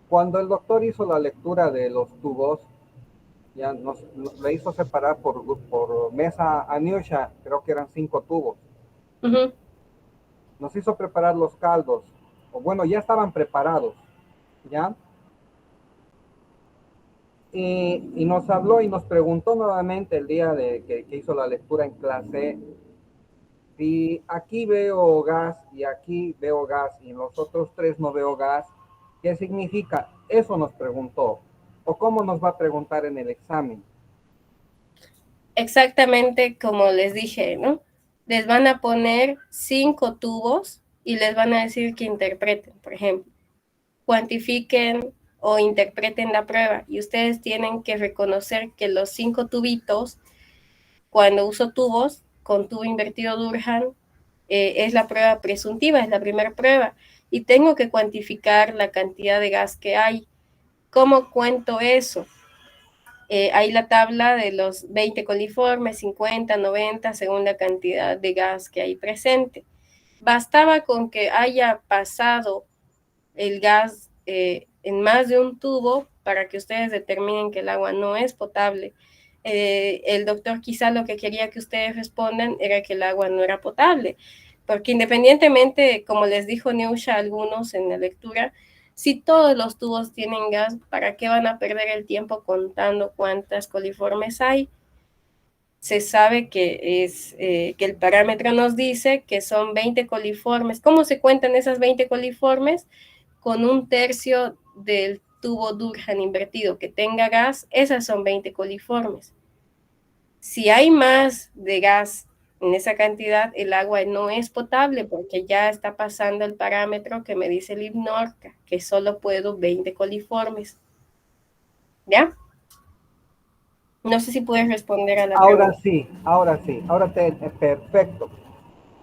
Cuando el doctor hizo la lectura de los tubos, ya le hizo separar por mesa a Niusha, creo que eran 5 tubos. Nos hizo preparar los caldos, o bueno, ya estaban preparados, ¿ya? Y nos habló y nos preguntó nuevamente el día de que hizo la lectura en clase, si aquí veo gas y aquí veo gas y en los otros 3 no veo gas, ¿qué significa? Eso nos preguntó. ¿O cómo nos va a preguntar en el examen? Exactamente como les dije, ¿no? Les van a poner 5 tubos y les van a decir que interpreten, por ejemplo. Cuantifiquen o interpreten la prueba y ustedes tienen que reconocer que los 5 tubitos, cuando uso tubos con tubo invertido Durhan, es la prueba presuntiva, es la primera prueba y tengo que cuantificar la cantidad de gas que hay. ¿Cómo cuento eso? Hay la tabla de los 20 coliformes, 50, 90, según la cantidad de gas que hay presente. Bastaba con que haya pasado el gas en más de un tubo para que ustedes determinen que el agua no es potable. El doctor quizá lo que quería que ustedes respondan era que el agua no era potable, porque independientemente, como les dijo Neusha a algunos en la lectura, si todos los tubos tienen gas, ¿para qué van a perder el tiempo contando cuántas coliformes hay? Se sabe que el parámetro nos dice que son 20 coliformes. ¿Cómo se cuentan esas 20 coliformes? Con 1/3 del tubo Durhan invertido que tenga gas, esas son 20 coliformes. Si hay más de gas en esa cantidad, el agua no es potable porque ya está pasando el parámetro que me dice el IPNORCA, que solo puedo 20 coliformes. ¿Ya? No sé si puedes responder a la pregunta. Ahora sí, perfecto.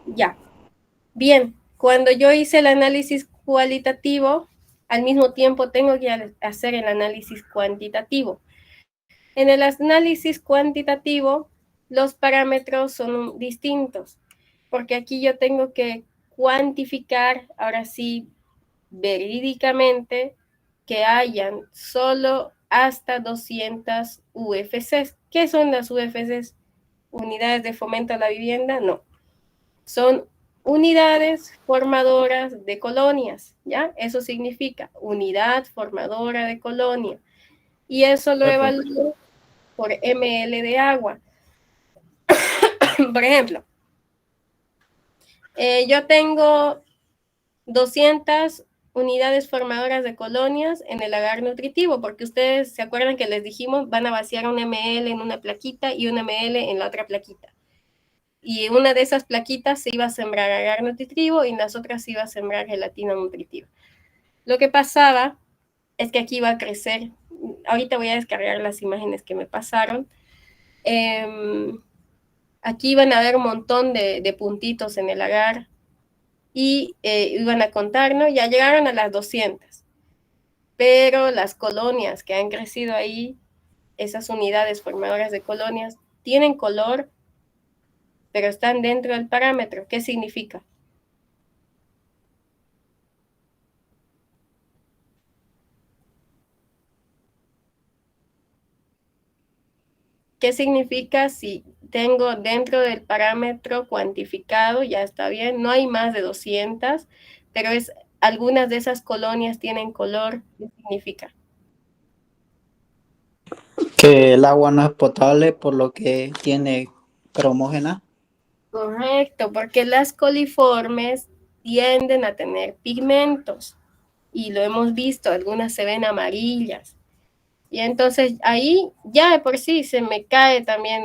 Ya. Bien, cuando yo hice el análisis cualitativo, al mismo tiempo tengo que hacer el análisis cuantitativo. En el análisis cuantitativo, los parámetros son distintos, porque aquí yo tengo que cuantificar, ahora sí, verídicamente, que hayan solo hasta 200 UFCs. ¿Qué son las UFCs? ¿Unidades de fomento a la vivienda? No. Son unidades formadoras de colonias, ¿ya? Eso significa unidad formadora de colonia. Y eso lo evalúo por ml de agua. Por ejemplo, yo tengo 200 unidades formadoras de colonias en el agar nutritivo, porque ustedes se acuerdan que les dijimos, van a vaciar un ml en una plaquita y un ml en la otra plaquita. Y una de esas plaquitas se iba a sembrar agar nutritivo y en las otras se iba a sembrar gelatina nutritiva. Lo que pasaba es que aquí iba a crecer, ahorita voy a descargar las imágenes que me pasaron, aquí iban a haber un montón de puntitos en el agar y iban a contar, ¿no? Ya llegaron a las 200, pero las colonias que han crecido ahí, esas unidades formadoras de colonias, tienen color, pero están dentro del parámetro. ¿Qué significa? ¿Qué significa si tengo dentro del parámetro cuantificado? Ya está bien, no hay más de 200, pero algunas de esas colonias tienen color. ¿Qué significa? Que el agua no es potable por lo que tiene cromógena. Correcto, porque las coliformes tienden a tener pigmentos y lo hemos visto, algunas se ven amarillas. Y entonces ahí ya de por sí se me cae también,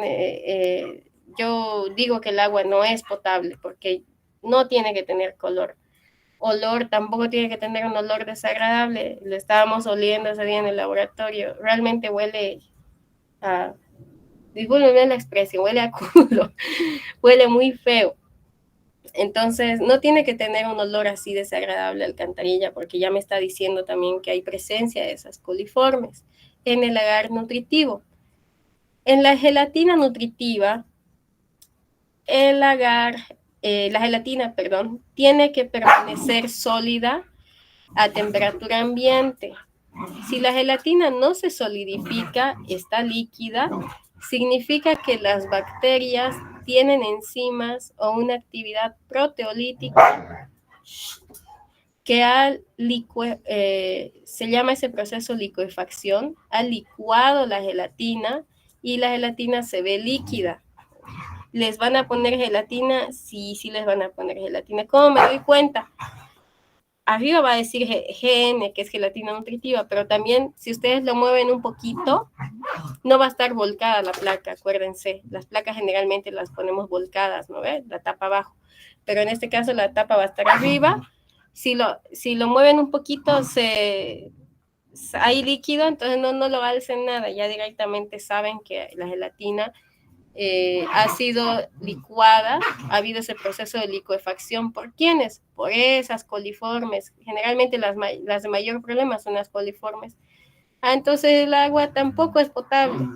yo digo que el agua no es potable porque no tiene que tener color. Olor tampoco tiene que tener un olor desagradable. Lo estábamos oliendo ese día en el laboratorio. Realmente huele a, discúlpenme la expresión, huele a culo. Huele muy feo. Entonces no tiene que tener un olor así desagradable a alcantarilla porque ya me está diciendo también que hay presencia de esas coliformes en el agar nutritivo. En la gelatina nutritiva, la gelatina, tiene que permanecer sólida a temperatura ambiente. Si la gelatina no se solidifica, está líquida, significa que las bacterias tienen enzimas o una actividad proteolítica que se llama ese proceso licuefacción, ha licuado la gelatina y la gelatina se ve líquida. ¿Les van a poner gelatina? Sí, sí les van a poner gelatina. ¿Cómo me doy cuenta? arriba va a decir GN, que es gelatina nutritiva, pero también si ustedes lo mueven un poquito, no va a estar volcada la placa, acuérdense. Las placas generalmente las ponemos volcadas, ¿no ves? La tapa abajo. Pero en este caso la tapa va a estar arriba. Si lo mueven un poquito, hay líquido, entonces no lo alcen nada. Ya directamente saben que la gelatina ha sido licuada, ha habido ese proceso de licuefacción. ¿Por quiénes? Por esas coliformes. Generalmente las de mayor problema son las coliformes. Entonces el agua tampoco es potable.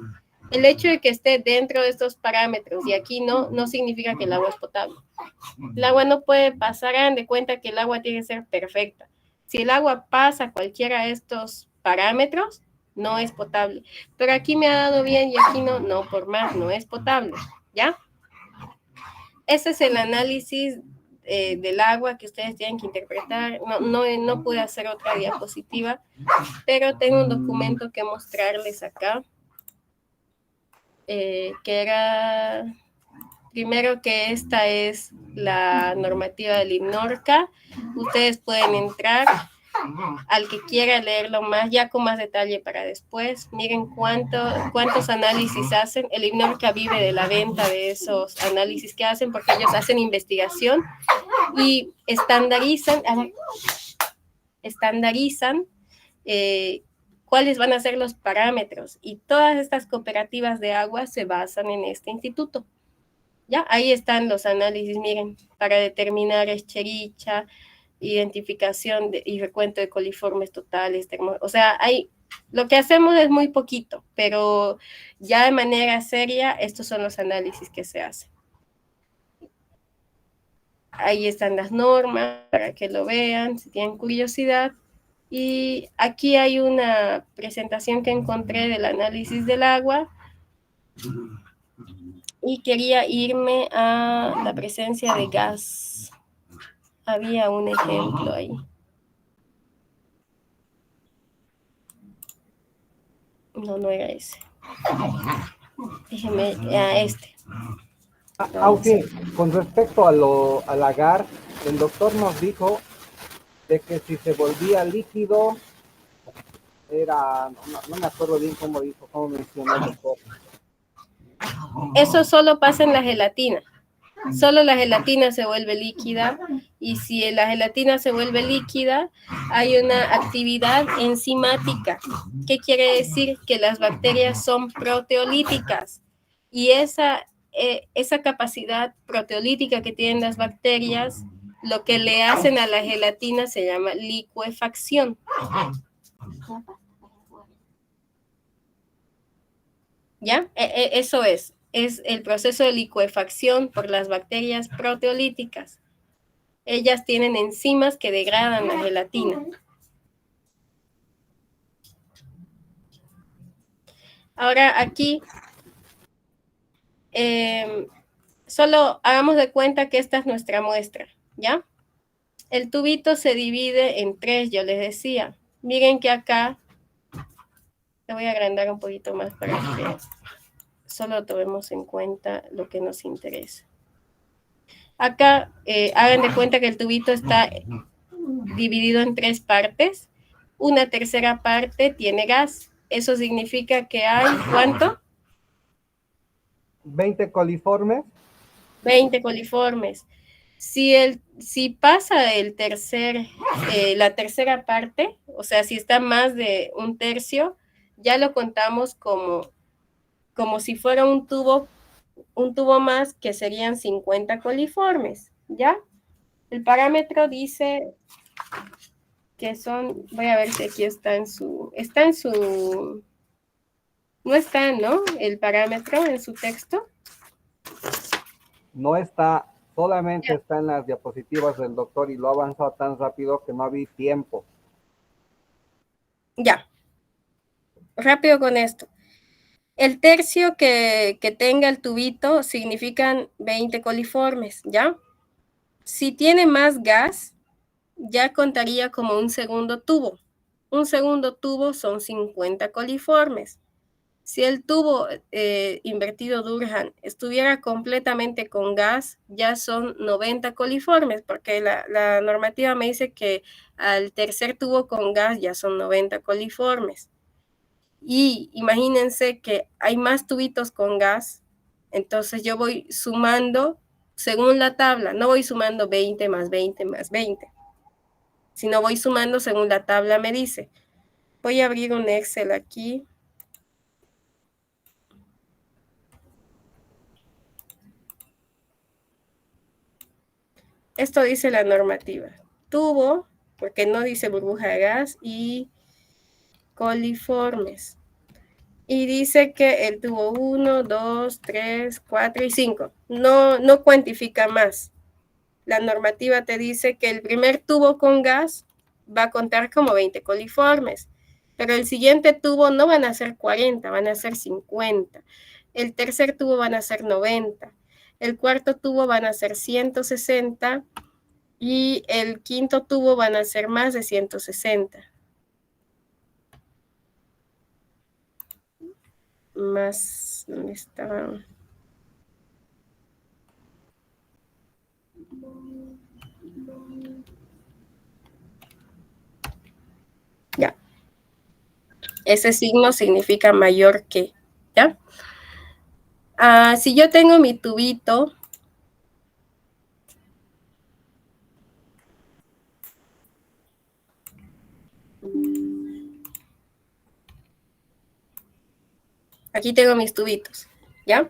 El hecho de que esté dentro de estos parámetros y aquí no significa que el agua es potable. El agua no puede pasar, hagan de cuenta que el agua tiene que ser perfecta. Si el agua pasa cualquiera de estos parámetros, no es potable. Pero aquí me ha dado bien y aquí no, por más, no es potable, ¿ya? Ese es el análisis del agua que ustedes tienen que interpretar. No pude hacer otra diapositiva, pero tengo un documento que mostrarles acá, que era, primero que esta es la normativa del INNORCA. Ustedes pueden entrar, al que quiera leerlo más, ya con más detalle para después. Miren cuántos análisis hacen. El INNORCA vive de la venta de esos análisis que hacen, porque ellos hacen investigación y estandarizan cuáles van a ser los parámetros, y todas estas cooperativas de agua se basan en este instituto. Ya, ahí están los análisis, miren, para determinar escherichia, identificación y recuento de coliformes totales, o sea, lo que hacemos es muy poquito, pero ya de manera seria, estos son los análisis que se hacen. Ahí están las normas para que lo vean, si tienen curiosidad. Y aquí hay una presentación que encontré del análisis del agua. Y quería irme a la presencia de gas. Había un ejemplo ahí. No era ese. Déjenme, este. Aunque con respecto al agar, el doctor nos dijo de que si se volvía líquido, no me acuerdo bien cómo mencionó el doctor. Eso solo pasa en la gelatina. Solo la gelatina se vuelve líquida, y si la gelatina se vuelve líquida, hay una actividad enzimática. ¿Qué quiere decir? Que las bacterias son proteolíticas, y esa capacidad proteolítica que tienen las bacterias, lo que le hacen a la gelatina se llama licuefacción. ¿Ya? Eso es el proceso de licuefacción por las bacterias proteolíticas. Ellas tienen enzimas que degradan la gelatina. Ahora aquí, solo hagamos de cuenta que esta es nuestra muestra, ¿ya? El tubito se divide en 3, yo les decía. Miren que acá, le voy a agrandar un poquito más para que solo tomemos en cuenta lo que nos interesa. Acá, hagan de cuenta que el tubito está dividido en 3 partes. Una tercera parte tiene gas. Eso significa que hay, ¿cuánto? 20 coliformes. 20 coliformes. Si pasa la tercera parte, o sea, si está más de un tercio, ya lo contamos como si fuera un tubo más, que serían 50 coliformes, ¿ya? El parámetro dice que son, voy a ver si aquí no está, ¿no? El parámetro en su texto. No está, solamente está en las diapositivas del doctor, y lo ha avanzado tan rápido que no había tiempo. Ya. Rápido con esto. El tercio que tenga el tubito significan 20 coliformes, ¿ya? Si tiene más gas, ya contaría como un segundo tubo. Un segundo tubo son 50 coliformes. Si el tubo invertido Durhan estuviera completamente con gas, ya son 90 coliformes, porque la normativa me dice que al tercer tubo con gas ya son 90 coliformes. Y imagínense que hay más tubitos con gas, entonces yo voy sumando según la tabla, no voy sumando 20 más 20 más 20, sino voy sumando según la tabla me dice. Voy a abrir un Excel aquí. Esto dice la normativa. Tubo, porque no dice burbuja de gas, y coliformes. Y dice que el tubo 1, 2, 3, 4 y 5. No cuantifica más. La normativa te dice que el primer tubo con gas va a contar como 20 coliformes. Pero el siguiente tubo no van a ser 40, van a ser 50. El tercer tubo van a ser 90. El cuarto tubo van a ser 160. Y el quinto tubo van a ser más de 160. Más, ¿dónde estaban? Ya. Ese signo significa mayor que, ¿ya? Si yo tengo mi tubito, aquí tengo mis tubitos, ¿ya?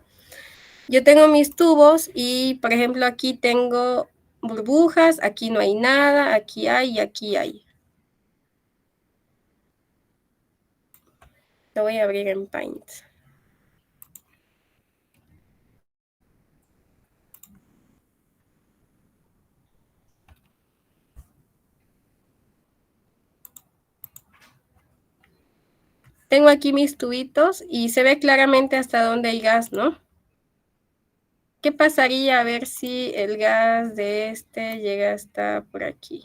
Yo tengo mis tubos y, por ejemplo, aquí tengo burbujas, aquí no hay nada, aquí hay y aquí hay. Lo voy a abrir en Paint. Tengo aquí mis tubitos y se ve claramente hasta dónde hay gas, ¿no? ¿Qué pasaría a ver si el gas de este llega hasta por aquí?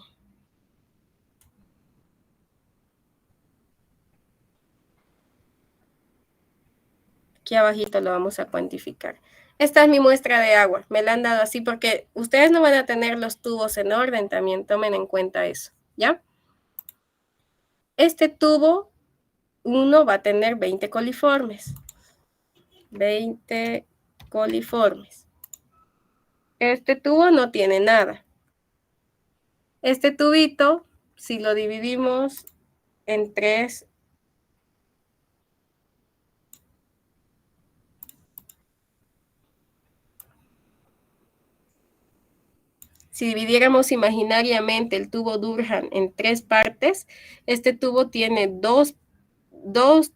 Aquí abajito lo vamos a cuantificar. Esta es mi muestra de agua. Me la han dado así porque ustedes no van a tener los tubos en orden. También tomen en cuenta eso, ¿ya? Este tubo 1 va a tener 20 coliformes. 20 coliformes. Este tubo no tiene nada. Este tubito, si lo dividimos en 3, si dividiéramos imaginariamente el tubo Durhan en 3 partes, este tubo tiene 2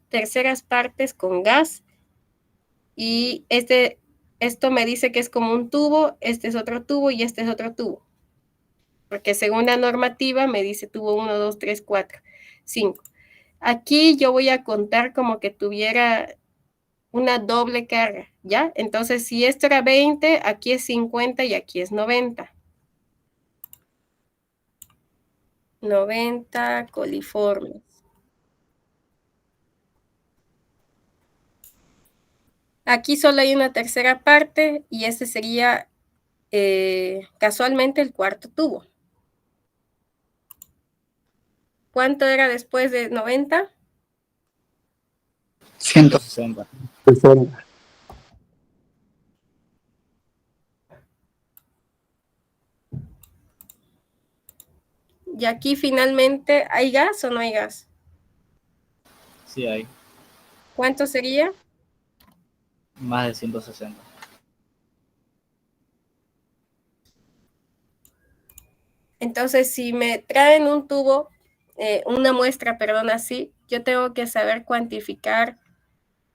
terceras partes con gas y esto me dice que es como un tubo, este es otro tubo y este es otro tubo. Porque según la normativa me dice tubo 1, 2, 3, 4, 5. Aquí yo voy a contar como que tuviera una doble carga, ¿ya? Entonces, si esto era 20, aquí es 50 y aquí es 90. 90 coliformes. Aquí solo hay una tercera parte y este sería casualmente el cuarto tubo. ¿Cuánto era después de 90? 160. Y aquí finalmente, ¿hay gas o no hay gas? Sí hay. ¿Cuánto sería? Más de 160. Entonces, si me traen un tubo, una muestra, perdón, así, yo tengo que saber cuantificar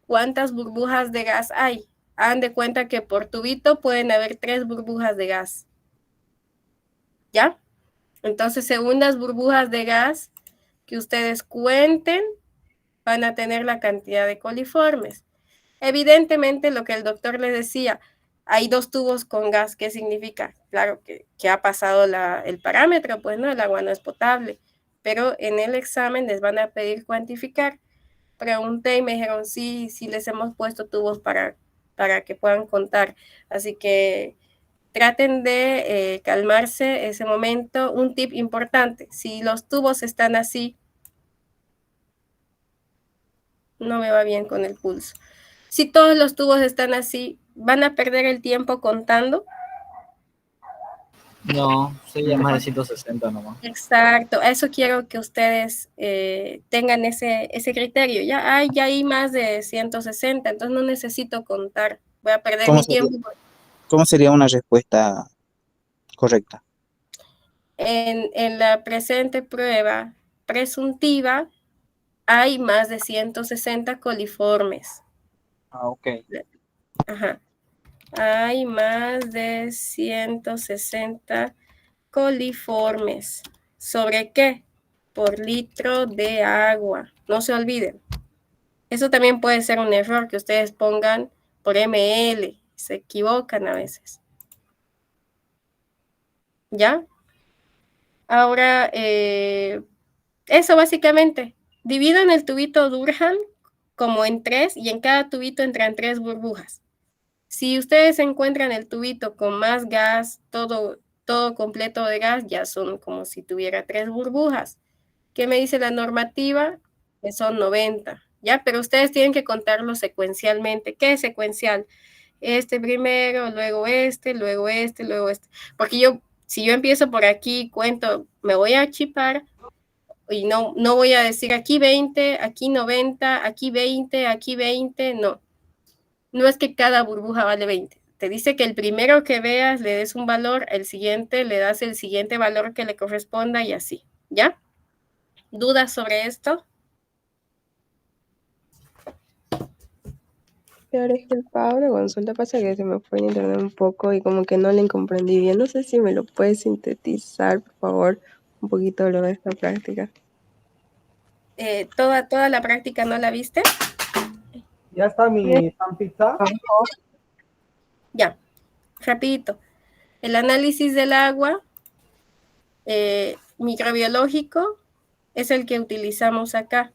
cuántas burbujas de gas hay. Hagan de cuenta que por tubito pueden haber 3 burbujas de gas. ¿Ya? Entonces, según las burbujas de gas que ustedes cuenten, van a tener la cantidad de coliformes. Evidentemente, lo que el doctor les decía, hay 2 tubos con gas. ¿Qué significa? Claro que ha pasado el parámetro, pues no, el agua no es potable. Pero en el examen les van a pedir cuantificar pregunté y me dijeron sí les hemos puesto tubos para que puedan contar. Así que traten de calmarse ese momento. Un tip importante, si los tubos están así, no me va bien con el pulso. Si todos los tubos están así, ¿van a perder el tiempo contando? No, sería más de 160 nomás. Exacto, eso quiero que ustedes tengan ese criterio. Ya hay más de 160, entonces no necesito contar. Voy a perder mi tiempo. ¿Cómo sería una respuesta correcta? En la presente prueba presuntiva hay más de 160 coliformes. Ok. Ajá. Hay más de 160 coliformes. ¿Sobre qué? Por litro de agua. No se olviden. Eso también puede ser un error que ustedes pongan por ml. Se equivocan a veces. ¿Ya? Ahora, eso básicamente. Dividan el tubito Durham como en 3 y en cada tubito entran 3 burbujas. Si ustedes encuentran el tubito con más gas, todo completo de gas, ya son como si tuviera 3 burbujas. ¿Qué me dice la normativa? Que son 90, ¿ya? Pero ustedes tienen que contarlo secuencialmente. ¿Qué es secuencial? Este primero, luego este, luego este, luego este. Porque si yo empiezo por aquí, cuento, me voy a chipar y no voy a decir aquí 20, aquí 90, aquí 20, aquí 20, no. No es que cada burbuja vale 20. Te dice que el primero que veas le des un valor, el siguiente le das el siguiente valor que le corresponda y así, ¿ya? ¿Dudas sobre esto? Pero disculpa, una consulta, pasa que se me fue el internet un poco y como que no le comprendí bien. No sé si me lo puedes sintetizar, por favor, un poquito lo de esta práctica. ¿Toda la práctica no la viste? Ya está mi pan pizza. Ya, rapidito. El análisis del agua microbiológico es el que utilizamos acá.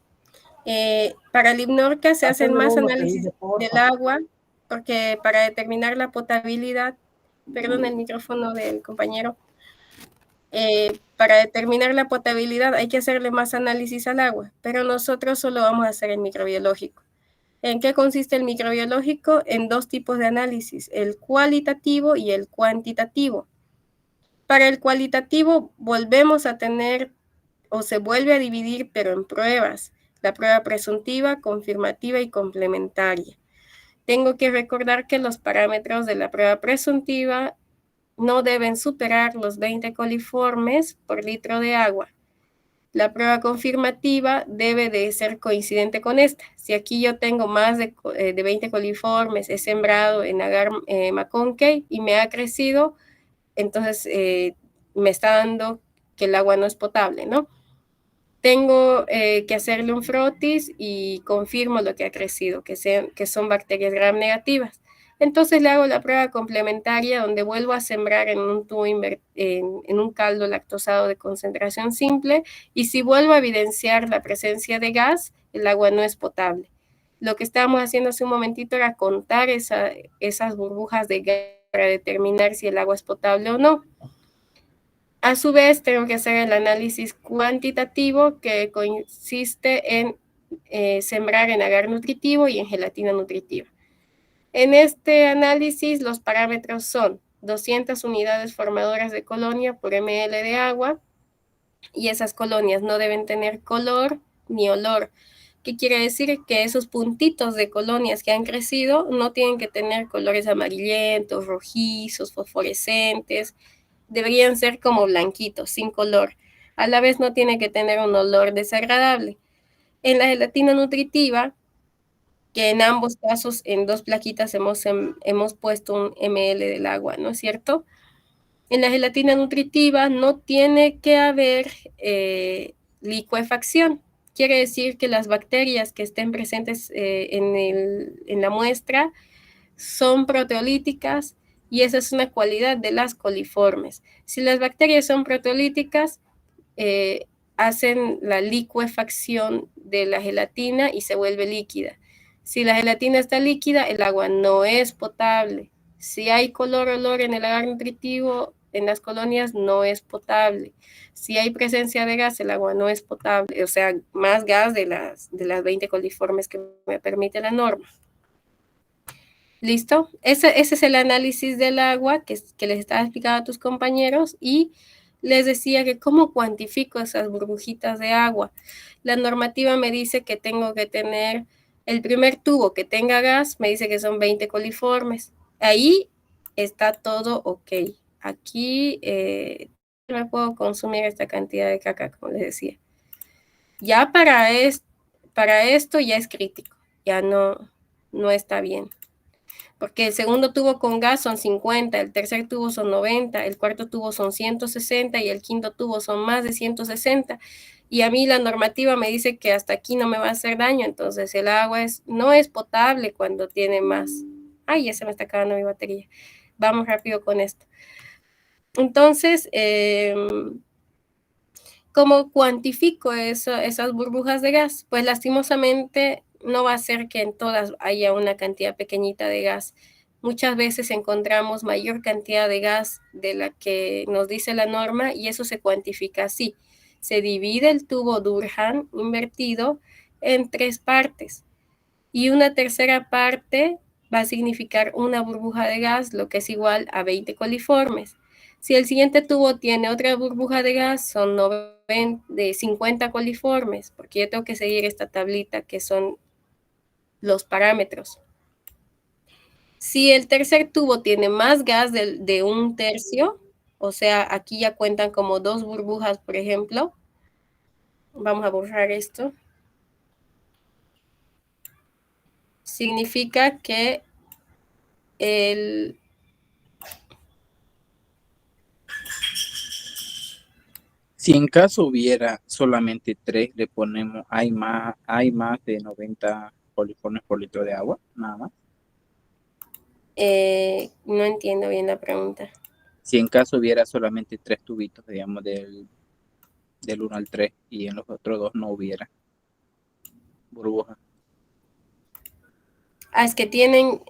Para el Limnorca se hacen más análisis del agua porque para determinar la potabilidad, perdón el micrófono del compañero, para determinar la potabilidad hay que hacerle más análisis al agua, pero nosotros solo vamos a hacer el microbiológico. ¿En qué consiste el microbiológico? En 2 tipos de análisis, el cualitativo y el cuantitativo. Para el cualitativo volvemos a tener, o se vuelve a dividir, pero en pruebas. La prueba presuntiva, confirmativa y complementaria. Tengo que recordar que los parámetros de la prueba presuntiva no deben superar los 20 coliformes por litro de agua. La prueba confirmativa debe de ser coincidente con esta. Si aquí yo tengo más de 20 coliformes, he sembrado en agar McConkey y me ha crecido, entonces me está dando que el agua no es potable, ¿no? Tengo que hacerle un frotis y confirmo lo que ha crecido, que son bacterias gram negativas. Entonces le hago la prueba complementaria donde vuelvo a sembrar en un tubo en un caldo lactosado de concentración simple y si vuelvo a evidenciar la presencia de gas, el agua no es potable. Lo que estábamos haciendo hace un momentito era contar esas burbujas de gas para determinar si el agua es potable o no. A su vez, tengo que hacer el análisis cuantitativo que consiste en sembrar en agar nutritivo y en gelatina nutritiva. En este análisis, los parámetros son 200 unidades formadoras de colonia por ml de agua y esas colonias no deben tener color ni olor. ¿Qué quiere decir? Que esos puntitos de colonias que han crecido no tienen que tener colores amarillentos, rojizos, fosforescentes. Deberían ser como blanquitos, sin color. A la vez no tiene que tener un olor desagradable. En la gelatina nutritiva, que en ambos casos, en 2 plaquitas hemos puesto un ml del agua, ¿no es cierto? En la gelatina nutritiva no tiene que haber licuefacción. Quiere decir que las bacterias que estén presentes en la muestra son proteolíticas y esa es una cualidad de las coliformes. Si las bacterias son proteolíticas, hacen la licuefacción de la gelatina y se vuelve líquida. Si la gelatina está líquida, el agua no es potable. Si hay color, olor en el agar nutritivo, en las colonias no es potable. Si hay presencia de gas, el agua no es potable. O sea, más gas de las 20 coliformes que me permite la norma. ¿Listo? Ese es el análisis del agua que les estaba explicando a tus compañeros y les decía que cómo cuantifico esas burbujitas de agua. La normativa me dice que tengo que tener el primer tubo que tenga gas, me dice que son 20 coliformes. Ahí está todo ok. Aquí me puedo consumir esta cantidad de caca, como les decía. Ya para esto ya es crítico, ya no está bien. Porque el segundo tubo con gas son 50, el tercer tubo son 90, el cuarto tubo son 160 y el quinto tubo son más de 160. Y a mí la normativa me dice que hasta aquí no me va a hacer daño, entonces el agua no es potable cuando tiene más. Ay, ya se me está acabando mi batería. Vamos rápido con esto. Entonces, ¿cómo cuantifico esas burbujas de gas? Pues lastimosamente no va a ser que en todas haya una cantidad pequeñita de gas. Muchas veces encontramos mayor cantidad de gas de la que nos dice la norma y eso se cuantifica así. Se divide el tubo Durhan invertido en 3 partes y una tercera parte va a significar una burbuja de gas, lo que es igual a 20 coliformes. Si el siguiente tubo tiene otra burbuja de gas, son 50 coliformes, porque yo tengo que seguir esta tablita que son los parámetros. Si el tercer tubo tiene más gas de 1/3, o sea, aquí ya cuentan como 2 burbujas, por ejemplo. Vamos a borrar esto. Significa que Si en caso hubiera solamente 3, le ponemos, hay más de 90 coliformes por litro de agua, nada más. No entiendo bien la pregunta. Si en caso hubiera solamente 3 tubitos, digamos, del 1 al 3, y en los otros 2 no hubiera burbuja. Es que tienen,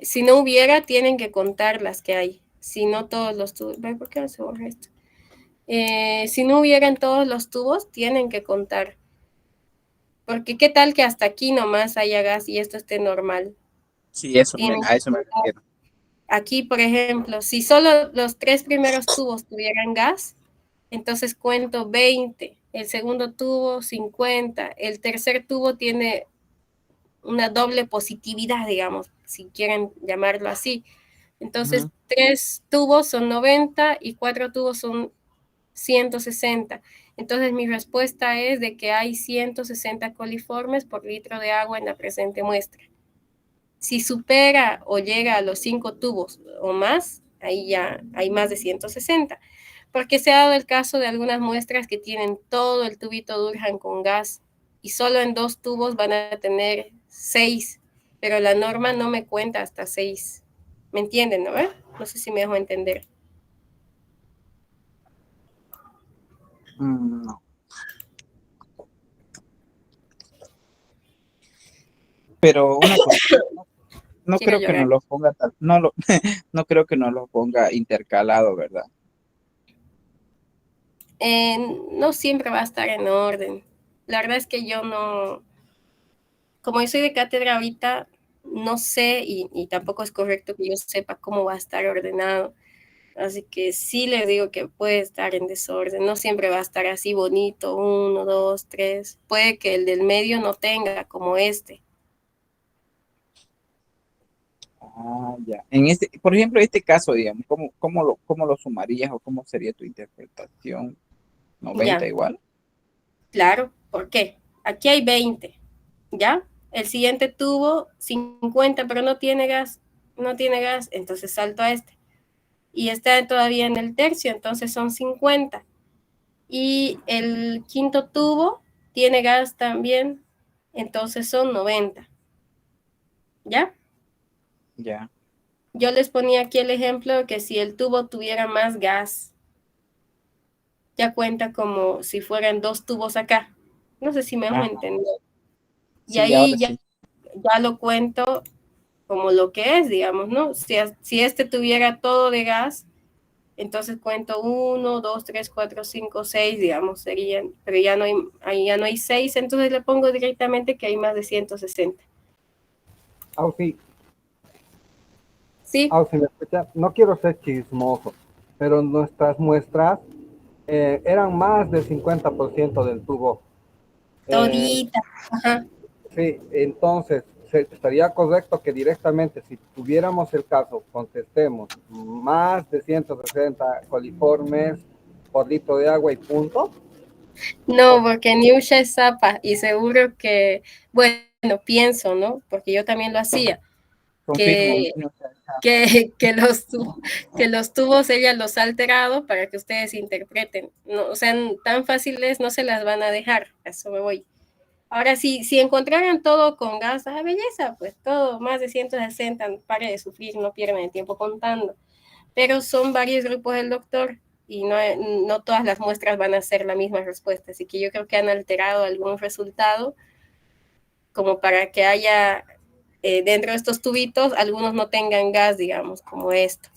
si no hubiera, tienen que contar las que hay. Si no todos los tubos, ¿por qué no se borra esto? Si no hubieran todos los tubos, tienen que contar. Porque qué tal que hasta aquí nomás haya gas y esto esté normal. Sí, a eso me refiero. Aquí, por ejemplo, si solo los 3 primeros tubos tuvieran gas, entonces cuento 20, el segundo tubo 50, el tercer tubo tiene una doble positividad, digamos, si quieren llamarlo así. Entonces, 3 tubos son 90 y 4 tubos son 160. Entonces, mi respuesta es de que hay 160 coliformes por litro de agua en la presente muestra. Si supera o llega a los 5 tubos o más, ahí ya hay más de 160. Porque se ha dado el caso de algunas muestras que tienen todo el tubito Durhan con gas y solo en 2 tubos van a tener 6, pero la norma no me cuenta hasta 6. ¿Me entienden, no? No sé si me dejo entender. No. Pero una cosa, no creo que nos lo ponga no creo que nos lo ponga intercalado, ¿verdad? No siempre va a estar en orden. La verdad es que yo no, como yo soy de cátedra ahorita, no sé y tampoco es correcto que yo sepa cómo va a estar ordenado. Así que sí les digo que puede estar en desorden, no siempre va a estar así bonito, 1, 2, 3. Puede que el del medio no tenga como este. Ah, ya. Por ejemplo, este caso, digamos, ¿cómo lo sumarías o cómo sería tu interpretación? ¿90 Ya. igual? Claro, ¿por qué? Aquí hay 20, ¿ya? El siguiente tuvo 50, pero no tiene gas, entonces salto a este. Y está todavía en el tercio, entonces son 50. Y el quinto tubo tiene gas también, entonces son 90. ¿Ya? Ya. Yo les ponía aquí el ejemplo que si el tubo tuviera más gas, ya cuenta como si fueran 2 tubos acá. No sé si me hago entender. Y Sí, ahí ahora ya, sí. ya lo cuento como lo que es, digamos, ¿no? Si este tuviera todo de gas, entonces cuento 1, 2, 3, 4, 5, 6, digamos, serían, pero ya no hay, ahí ya no hay 6, entonces le pongo directamente que hay más de 160. Ausi, Sí, Ausi, ¿me escucha? No quiero ser chismoso, pero nuestras muestras eran más del 50% del tubo. todita. Ajá. Sí, entonces estaría correcto que directamente, si tuviéramos el caso, contestemos más de 160 coliformes por litro de agua y punto. No, porque Niusha es zapa y seguro que, bueno, pienso, ¿no? Porque yo también lo hacía, Confirmo. que, que los tubos ella los ha alterado para que ustedes interpreten. No, o sea, tan fáciles no se las van a dejar, a eso me voy. Ahora, si encontraran todo con gas, belleza, pues todo, más de 160, pare de sufrir, no pierden el tiempo contando. Pero son varios grupos del doctor y no todas las muestras van a ser la misma respuesta, así que yo creo que han alterado algún resultado como para que haya dentro de estos tubitos, algunos no tengan gas, digamos, como esto.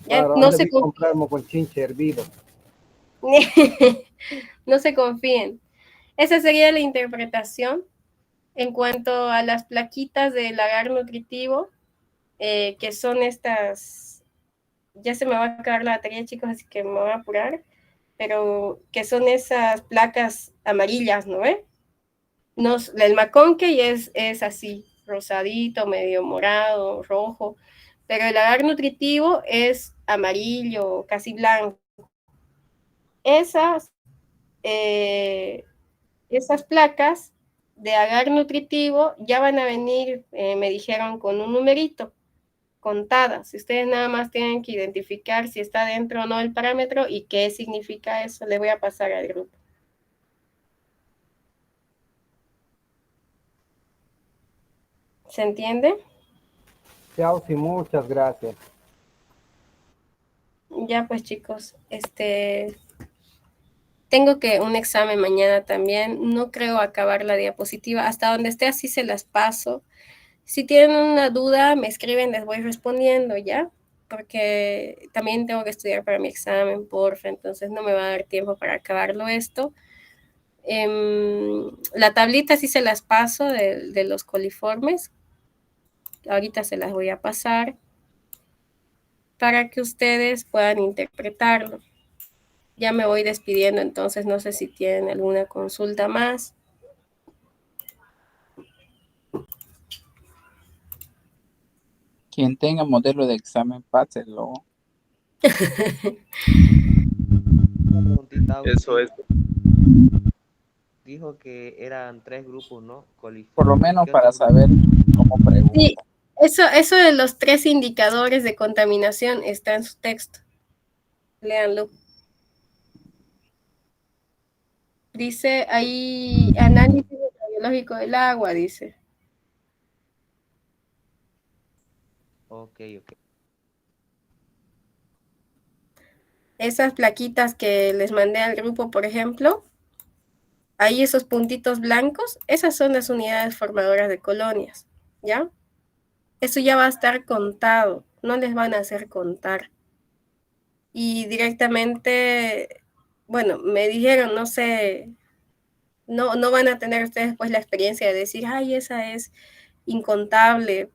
Ya Claro, no han se de comprar moconchinche hervido. no se confíen. Esa sería la interpretación. En cuanto a las plaquitas del agar nutritivo, que son estas, ya se me va a acabar la batería, chicos, así que me voy a apurar, pero que son esas placas amarillas, ¿no ve? El McConkey es así, rosadito, medio morado, rojo, pero el agar nutritivo es amarillo, casi blanco. Esas, esas placas de agar nutritivo ya van a venir, me dijeron, con un numerito, contadas. Ustedes nada más tienen que identificar si está dentro o no el parámetro y qué significa eso. Le voy a pasar al grupo. ¿Se entiende? Chao, sí, muchas gracias. Ya pues chicos, tengo que un examen mañana también. No creo acabar la diapositiva. Hasta donde esté así se las paso. Si tienen una duda, me escriben, les voy respondiendo, ¿ya? Porque también tengo que estudiar para mi examen, porfa, entonces no me va a dar tiempo para acabarlo esto. La tablita sí se las paso de los coliformes. Ahorita se las voy a pasar para que ustedes puedan interpretarlo. Ya me voy despidiendo, entonces no sé si tienen alguna consulta más. Quien tenga modelo de examen, páselo. Una preguntita, Ausi. Eso es. Dijo que eran 3 grupos, ¿no? Por lo Coliformes. menos ¿Qué para otro grupo? saber cómo pregunta. Sí, eso de los 3 indicadores de contaminación está en su texto. Léanlo. Dice ahí análisis microbiológico del agua, dice. Ok. Esas plaquitas que les mandé al grupo, por ejemplo, ahí esos puntitos blancos, esas son las unidades formadoras de colonias, ¿ya? Eso ya va a estar contado, no les van a hacer contar. Y directamente, bueno, me dijeron, no sé, no van a tener ustedes pues la experiencia de decir, ay, esa es incontable,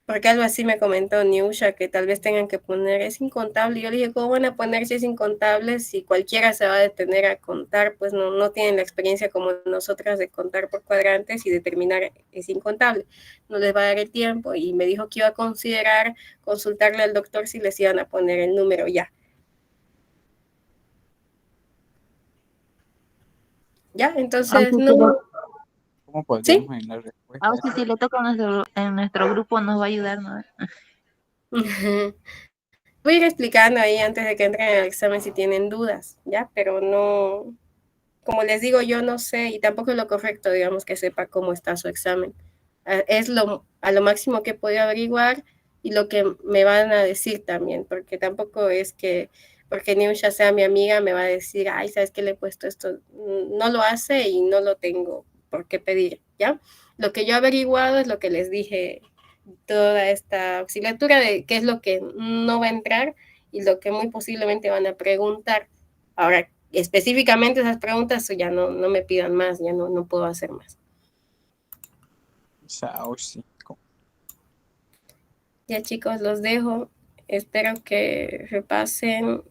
porque algo así me comentó Niusha, que tal vez tengan que poner, es incontable. Y yo le dije, ¿cómo van a poner si es incontable? Si cualquiera se va a detener a contar, pues no tienen la experiencia como nosotras de contar por cuadrantes y determinar es incontable. No les va a dar el tiempo. Y me dijo que iba a considerar consultarle al doctor si les iban a poner el número ya. ¿Ya? Entonces, Aunque no... ¿Cómo ¿Sí? podríamos en la respuesta? si le toca en nuestro grupo nos va a ayudar, ¿no? Voy a ir explicando ahí antes de que entren al examen si tienen dudas, ¿ya? Pero no, como les digo, yo no sé y tampoco es lo correcto, digamos, que sepa cómo está su examen. Es a lo máximo que he podido averiguar y lo que me van a decir también, porque tampoco es que porque Niusha sea mi amiga, me va a decir, ay, ¿sabes qué le he puesto esto? No lo hace y no lo tengo por qué pedir, ¿ya? Lo que yo he averiguado es lo que les dije, toda esta auxiliatura de qué es lo que no va a entrar y lo que muy posiblemente van a preguntar. Ahora, específicamente esas preguntas ya no me pidan más, ya no puedo hacer más. Chao, 5. Ya chicos, los dejo. Espero que repasen